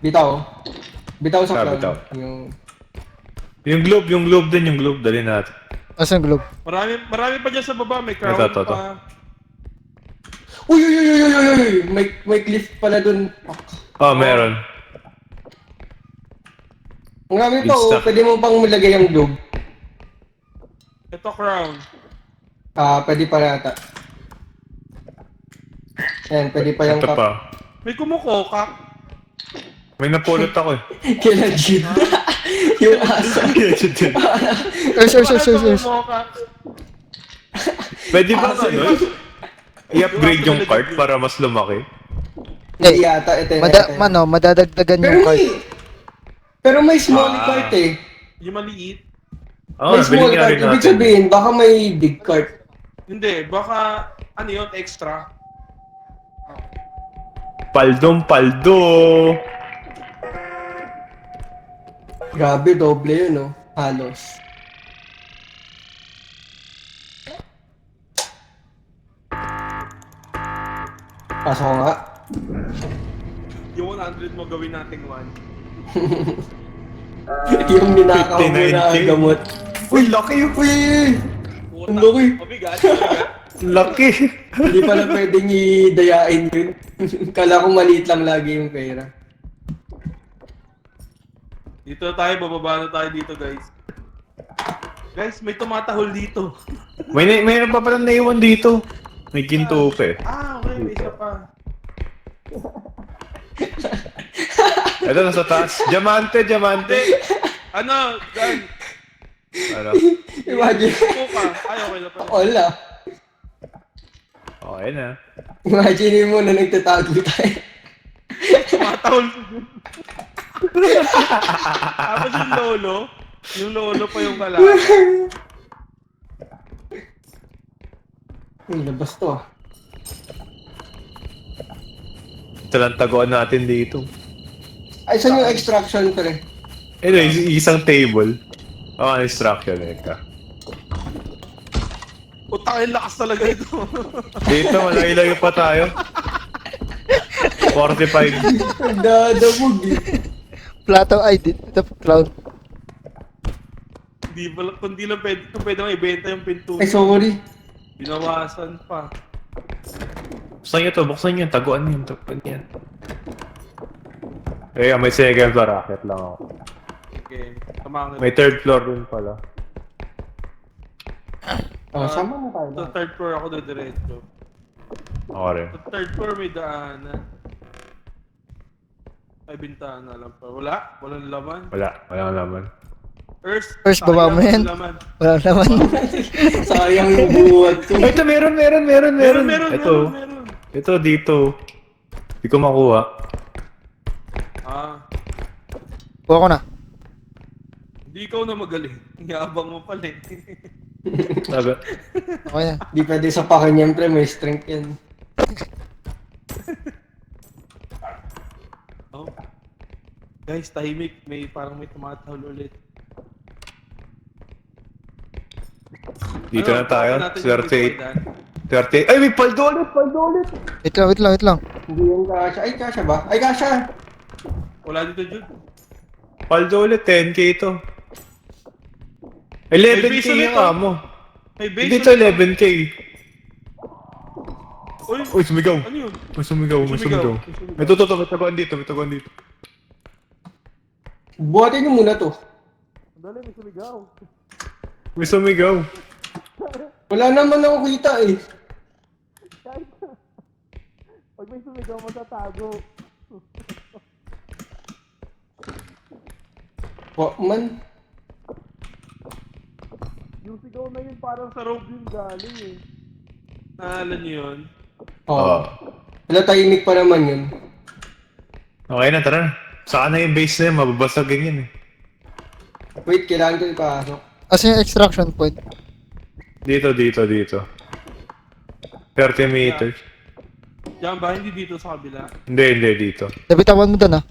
Bitaw. Bitaw sa cloud. Bitaw. Yung... Yung globe din, yung globe. Dali natin. Asan globe? Marami pa dyan sa baba. May crown Ito. pa. Uy! May cliff pala dun. Oh, meron. Ang gamit Good to, stuff. pwede mo pang malagay ang globe. Ito crown. Pwede pa yata. Ayan, pwede pa yung Ito pa. May kumukokak. May napulot ako eh. Kailan Jid? Yung aso. Ers. Kumukokak. Pwede ba ano? I-upgrade yung cart para mas lumaki? Hindi yata, ito. Madadagdagan yung card. Pero may small cart eh. Yung maliit. Oo, May small bilhin nga cart. rin Ibig natin. sabihin, baka may big cart. Hindi, baka ano yun, extra. Paldo. Grabe, doble yun, no? Halos. Pasok ko nga. Yung 100 mo gawin nating 1. Yung ninakaw mo 59K. na gamot. Uy, laki! Uy! Ang laki. Mabigat, mabigat. Laki! Hindi pala pwedeng idayain yun. Kala ko maliit lang lagi yung pera. Dito tayo, bababa na tayo dito, guys. Guys, may tumatahol dito. Mayroon pa pala naiwan dito. May ginto pa eh. Ah, okay, may isa pa. Ito, nasa taas. Diamante, diamante. Ano, Dan? Ano? Imagine. Upo ka. Ay, okay na pala. Wala. Okay na. Imagine mo na nagtatago tayo. Tumatahol ko dun. Tapos yung lolo pa yung kalaban. Uy, labas to ah. Ito lang taguan natin dito. Ay, saan yung extraction pre? Isang table. Instruction eh ka. Utang lakas talaga ito. Dito, malayo pa tayo. 45. Ang dadabog eh. Plato, ay, dito, cloud. Kundi lang pwede mo ibenta yung pinto. Ay, sorry. Binawasan pa. Buksan nyo to, buksan nyo. Taguan nyo, taguan yan. May second floor, racket lang ako. Okay, tama ka. May third floor din pala. Oh, sama na tayo. Sa third floor ako na diretso. Ako rin. Sa third floor may daanan. Ay, bintana lang pa. Walang laman. Walang laman. First, baba mo yan. Laman. Wala naman. Sayang yung buhat ko. Ay, ito, meron. Ito. Meron. Ito, dito. Hindi ko makuha. Ah, Kuha ko na. hindi ikaw na magaling. Yabang mo pala eh. Sabi. Okay na. Di pwede sa pakin yan pre, may strength yan. Oh. Guys, tahimik. Parang may tumatahol ulit. Dito na tayo. Ano, natin yung 38. Dan? 38. Ay, may paldo ulit! Wait lang. Hindi yung kasha. Ay, kasha ba? Ay, kasha! Wala dito, Jude. Paldo ulit, 10k ito. May 11k base ulit, yung oh. amo. May base Dito ulit. 11k. Uy, sumigaw. Ano yun? May sumigaw. May taguan dito. Buhatin nyo muna to. Dali, may sumigaw. May sumigaw. Wala naman ako kita eh. Pag may sumigaw, matatago. Man. Yung sigaw na yun, parang sa robe yun galing eh. Naalala niyo yun? Oo. Wala tahimik pa naman yun. Okay na, tara na. Saan na yung base na yun? Mababasagin yun eh. Wait, kailangan ko ipasok. Kasi yung extraction point. Dito. 30 meters. Diyan ba? Hindi dito sa kabila. Hindi, dito. Nabitawan mo doon ah.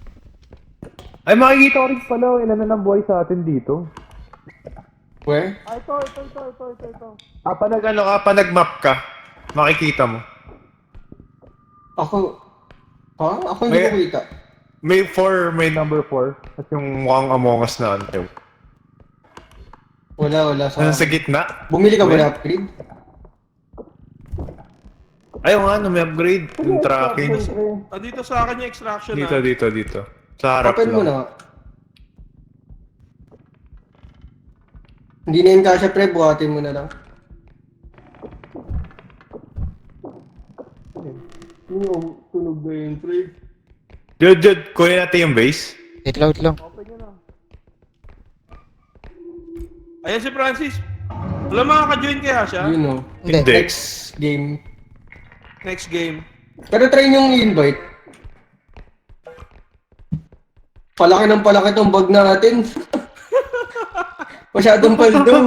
Ay, makikita ko rin pala ilan na ng buhay sa atin dito. Where? Ah, ito. Nag-map ka, makikita mo. Ako... Ha? Ako hindi May- ko kita. May 4, may number 4. At yung mukhang Among Us na ano. Wala Nasa gitna. Bumili ka ba Wait. ng upgrade? Ayaw nga, may upgrade. Yung tracking. Ah, dito sa akin yung extraction Dito. Sa harap Open mo lang. na. Hindi na yun kasha pre, buhatin mo na lang. Yung tunog na yun pre. Jude, kunin natin yung base. Wait lang. Ayan si Francis. Wala makaka-join kaya siya? You know. Hindi. Hindi. Next game. Next game. Pero try nyo i-invite. Palaki ng palaki tong bag natin. Masyadong paldo.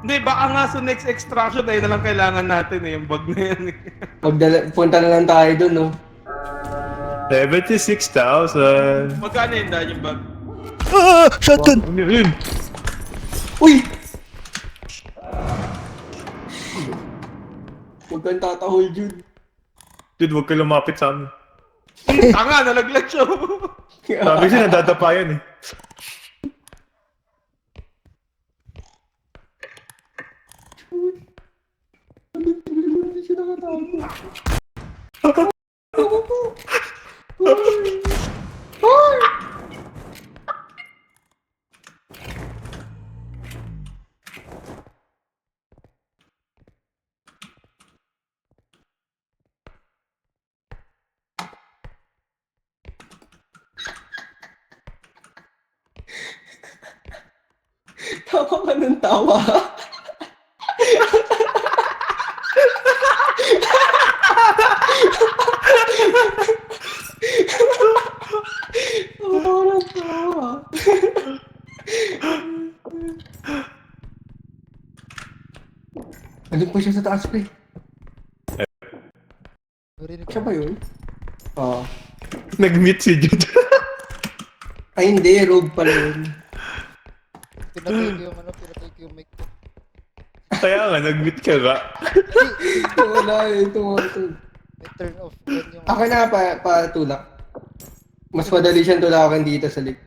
Hindi, baka nga sa next extraction tayo na lang kailangan natin eh, yung bag na yan eh. Punta na lang tayo dun, no? 76,000. Magkano yun dahil yung bag? Ah! Shotgun! Yun. Uy! Huwag kang tatahol, Jude. Dude, huwag ka lumapit sa amin. Tanga, nalaglag siya. Sabi siya, nadadapa yan eh. Hindi siya nakatago. Tawa ka ng tawa. Tawa ka ng tawa. Andun pa siya sa taas, pre. Narinig ko. Siya ba yun? Oo. Nag-meet si Jude. Ay hindi, rogue pala yun. Pinatay ko yung ano, pinatay ko yung mic ko. Kaya nga, nag-meet ka nga. Ito wala yun, ito wala ito. May turn off yan yung... Akin na patulak. Mas madali siyang tulakan dito sa lift.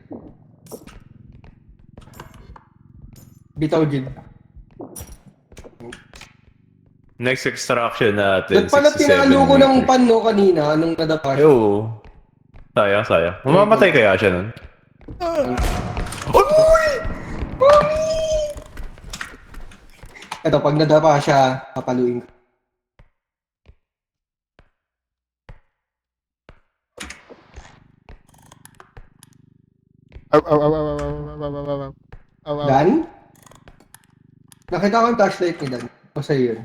Bitaw, Jid. Next extraction natin. Ba't pala 67 tinalo ko ng meters. pan, no, kanina? Anong nadapa Ay, siya? oo. Sayang, sayang. Mamamatay kaya siya nun? Ito, pag nadapa siya, papaluin ko. Aw, aw, aw, aw, aw, aw, aw, aw, aw, aw. Aw, aw. Dan? Nakita ko yung flashlight ni Dan. O sa'yo yun.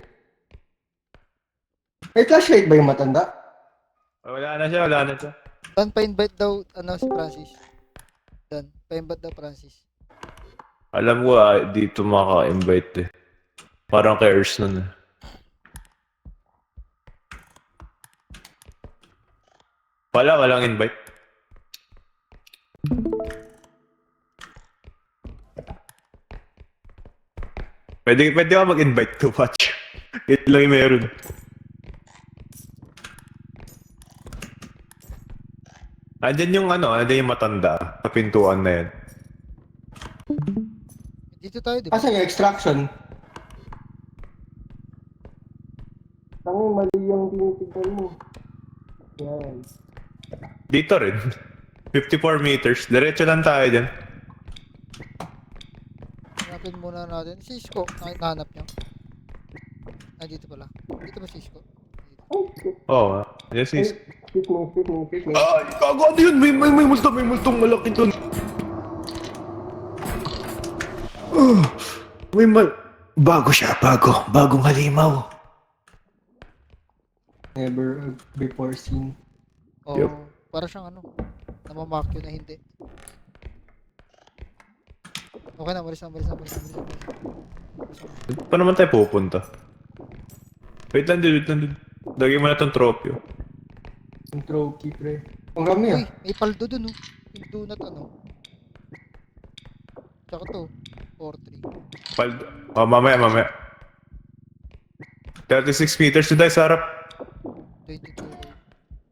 May flashlight ba yung matanda? Wala na siya, wala na siya. Dan, pa-invite daw, ano, si Francis. Dan, pa-invite daw Francis. Alam ko dito maka-invite eh. Parang kay Ers nun eh. Walang invite. Pwede ka mag-invite to watch. Ito lang yung meron. Andyan yung ano, andyan yung matanda sa pintuan na yan. Dito tayo, di ba? Asan yung extraction? Tangi, mali yung tinitignan mo. Yan. Dito rin. 54 meters. Diretso lang tayo dyan. Hanapin muna natin. Si Isko, nahanap niyo. Ah, dito pala. Dito ba si Isko? Dito. Oo. Yes, is. Pick me. Ay, gago, ano yun? May multong malaki dun. Bago siya, bagong halimaw. Never before seen. Oo, Yup. para siyang ano, namamakyo na hindi. Okay na, malis na. Pa naman tayo pupunta. Wait lang din. Lagay mo na tong trophy. Yung trophy, pre. Ang rami Uy, ah. may paldo dun oh. Yung donut ano. Tsaka to, 4-3. Oh, mamaya. 36 meters na tayo sa harap. 22.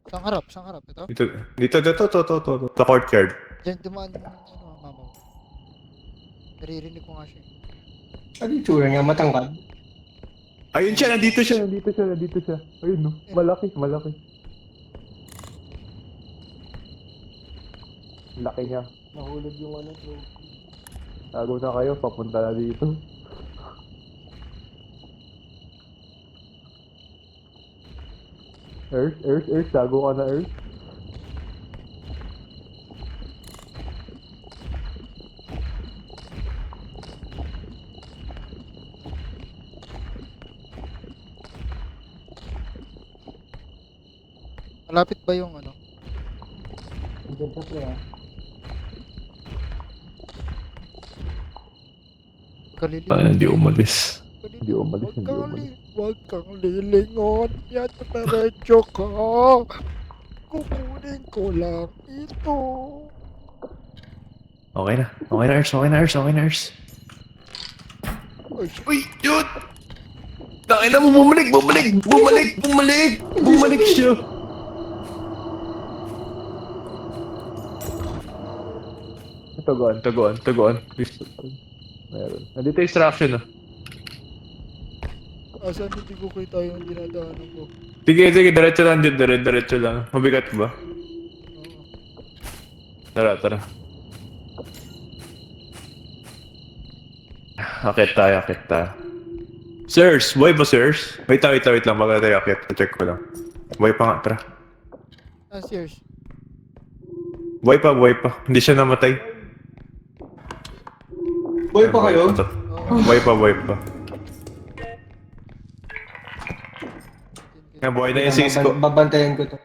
Sang harap. Ito. Dito. Sa courtyard. Diyan dumaan yung ano, mamaw. Naririnig ko nga siya. Ano yung tsura niya? Matangkad? Ayun siya, nandito siya. Ayun no, malaki. Laki niya. Nahulog yung ano, trophy. Tago na kayo, papunta na dito. Earth, tago ka na, Earth. Malapit ba yung ano? Diyan sa pre ah. Kaliling. Hindi umalis. Huwag kang lilingon. Yan, diretso ka. Kukunin ko lang ito. Okay na, Earth. Uy, Uy, dude! Tangina mo, bumalik siya. Taguan. Please. Meron. Nandito extraction ah. Asan hindi ko kita yung dinadaanan ko? Sige, diretso lang dyan, diretso lang. Mabigat ba? Oo. Tara. Akit tayo. Sirs! Buhay ba, sirs? Wait lang. Baga tayo akit. Check ko lang. Buhay pa nga, tara. Ah, serious. Buhay pa. Hindi siya namatay. Boy pa kayo? Buhay pa. Nga, buhay na yung sis ko. Babantayan ko to.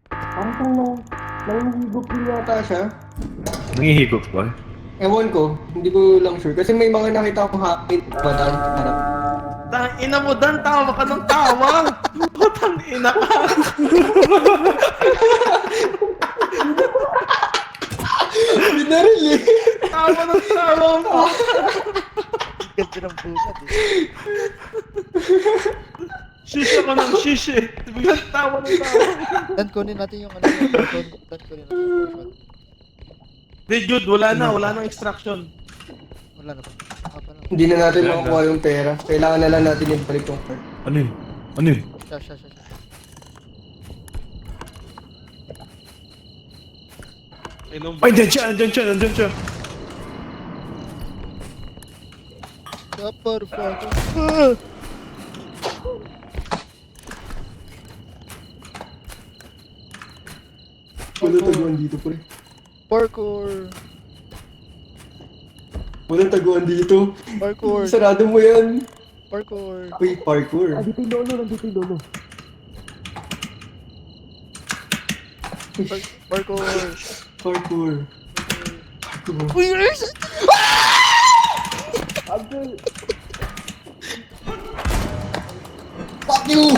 Parang kung nanghihigop din yata siya. Nangihigop ba? Ewan ko, hindi ko lang sure. Kasi may mga nakita akong hakit. Bataan harap. Ina mo, Dan, tawa ka ng tawa! Putang ina ka! Binaril eh. Tawa ng tawa mo! Ganda ng bulat eh. Shish ako ng shish eh. Biglang tawa ng tawa. Dan, kunin natin yung ano yung portion. Dan, kunin natin yung portion. Di, Jude, wala nang extraction. Wala na ba? Baka pa lang. Hindi na natin makukuha yung pera. Kailangan na lang natin yung balik yung card. Ano yun? Siya. Inom Ay, andyan siya. Kapar, fuck. Ah! Walang taguan dito, pre. Parkour. Walang taguan dito. Parkour. Sarado mo yan. Parkour. Uy, parkour. Nandito yung lolo. Parkour. Parkour. Uy, Rex! Fuck you!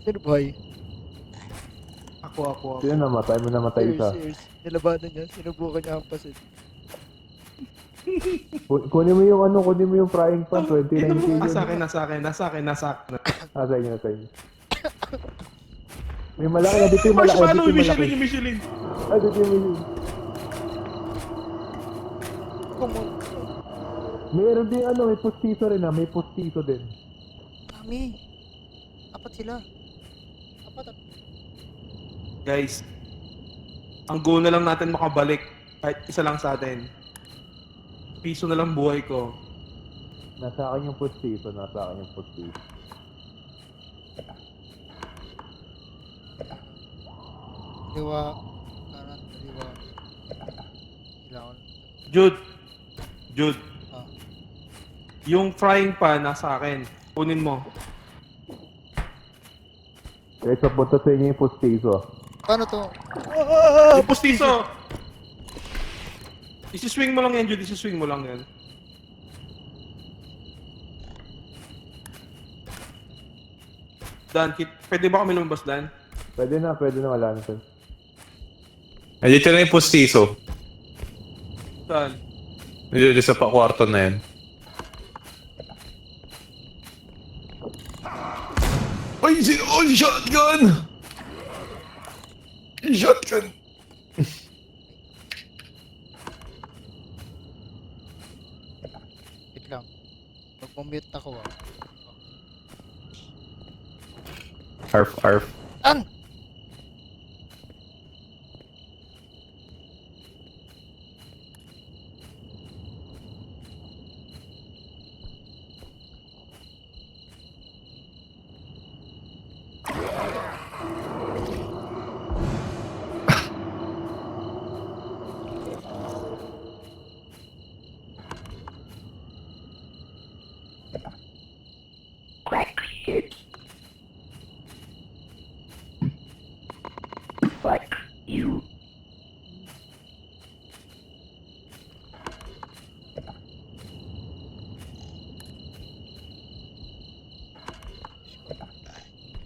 Sino boy? Ako. Sino namatay? May namatay isa. Serious. Nilabanan niya. Sinubukan niya ang pasit. Kunin mo yung frying pan, 29 Ina mo, yun. nasa akin. Sa inyo. May malaki na dito yung malaki. Marshmallow, Dito yung malaki. yung Michelin. Ay, dito yung Michelin. Come on. Meron din may postiso rin may postiso din. Dami. Apat sila. Apat. Guys, ang goal na lang natin makabalik. Kahit isa lang sa atin. Piso na lang buhay ko. Nasa akin yung postiso. Liwa. Kanan, liwa. Kailangan. Jude, Ah. yung frying pan nasa akin. Kunin mo. Guys, papunta sa inyo yung postiso. Paano to? Yung pustiso! Isi-swing mo lang yan, Jude. Isi-swing mo lang yan. Dan, pwede ba kami lumabas, Dan? Pwede na, wala na sir. Nandito na yung postiso. Dan. Nandito sa kwarto na yan. Ay, shotgun! Shotgun! Wait lang. Mag-mute ako ah. Arf. An!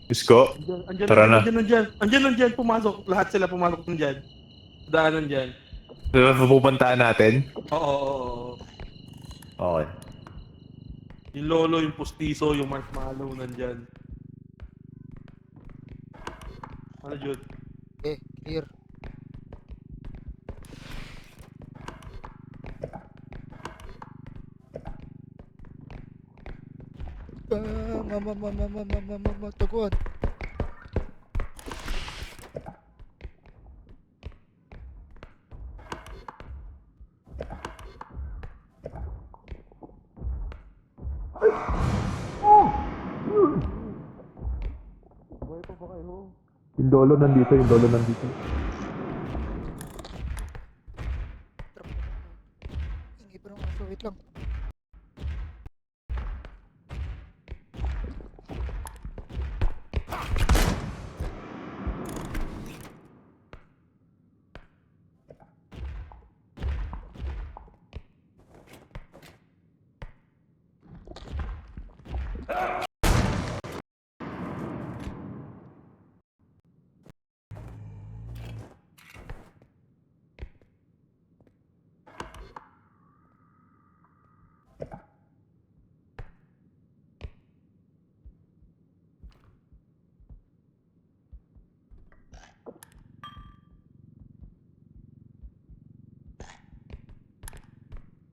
Isko, Andyan, Tara na. andyan, pumasok. Lahat sila pumasok nandyan. Daanan dyan. pupuntaan natin. Oo. Okay. Yung lolo, yung pustiso, yung marshmallow nandyan. Ano, Jude? Okay, clear. Taguan. Yung lolo nandito. Ingay pa ng aso, wait lang.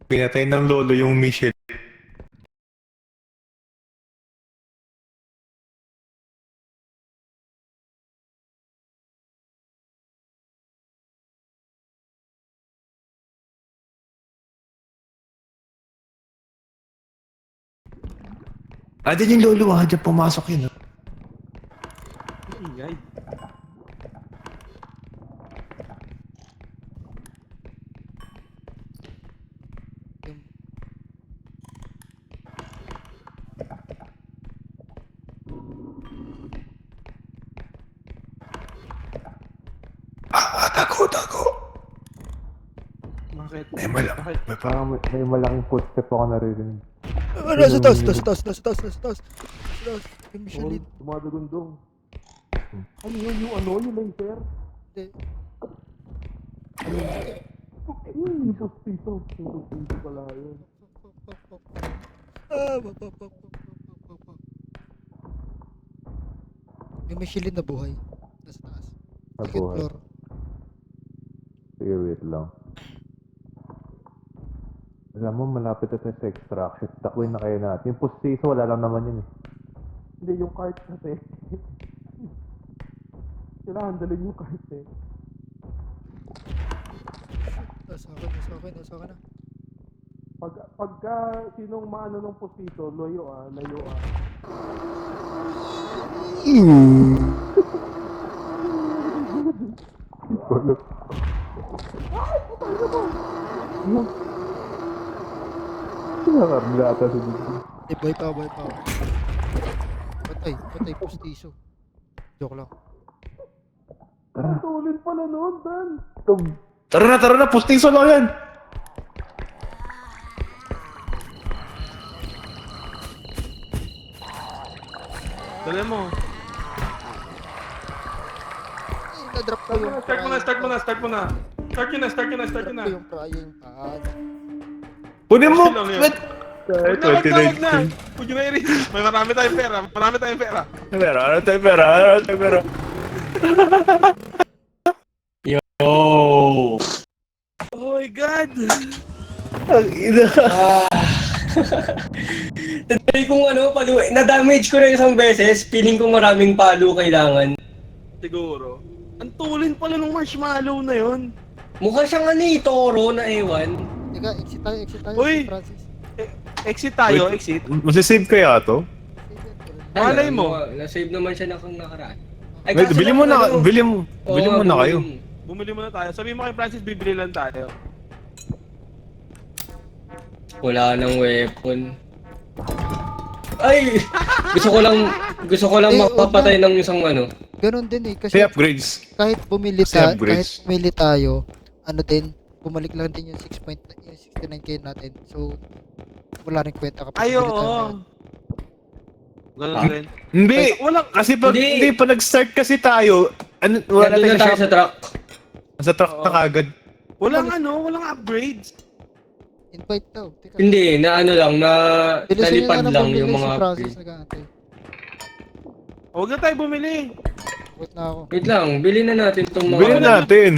Pinatay ng lolo yung Michelle. Dyan yung lolo Dyan pumasok yun. Ang ingay. Yung... Tago. Bakit? May Bakit? may malaking footstep ako naririnig. Nasa taas. Yung Michelin. Dumadagundong. Ano yun? Yung laser? Hindi. Yung pustiso pala yun. Yung Michelin na buhay. Nasa taas. Second Nabuhay. floor. Sige, wait lang. Alam mo, malapit na tayo sa extraction. Takwin na kayo natin. Yung pustiso, wala lang naman yun eh. Hindi, yung cart kasi. Kailangan dalhin yung cart eh. Nasa akin na. Pagka sinong maano ng pustiso, layo ah. Nakakarlata sa dito. Buhay pa. Patay, pustiso. Joke lang. Tulin pala noon, Dan. Tara na, pustiso lang yan. Dali mo. Na-drop ko yung Start mo na. Start Drop na. ko yung frying pan. Punin mo! Lang yun. Wait! Wag na. Huwag nyo na i-release. Marami tayong pera. Ano tayo pera? Yo! Oh my God! Ang ina. Tadali kong palo, na-damage ko na isang beses, feeling ko maraming palo kailangan. Siguro. Ang tulin pala ng marshmallow na yun. Mukha siyang toro na ewan. Teka, exit tayo. Uy! Si Francis. Exit tayo, Wait. exit. Masisave kaya to? Malay mo. Na-save naman siya nakaraan. Ay, Wait, kaso bili lang, mo na Oo, kayo. Bumili muna tayo. Sabihin mo kay Francis, bibili lang tayo. Wala nang weapon. Ay! Gusto ko lang mapapatay ng isang Ganon din eh. Kasi Say upgrades. kahit bumili Kasi upgrades. tayo, bumalik lang din yung 69k natin. So, wala rin kwenta kapag Ay, bumili tayo oo. ngayon. Ganun rin. Hindi, Walang, kasi pag, Hindi. hindi, pa nag-start kasi tayo, wala Nandun na na tayo sa truck. Sa truck na kagad. walang upgrades. Invite daw. Teka. Hindi, na ano lang, na Bilisan nyo nalipad na lang bumili yung si mga Francis upgrades. nag-aantay. Huwag na tayo bumili. Wait na ako. Wait lang, bilhin na natin itong mga... Bilhin natin.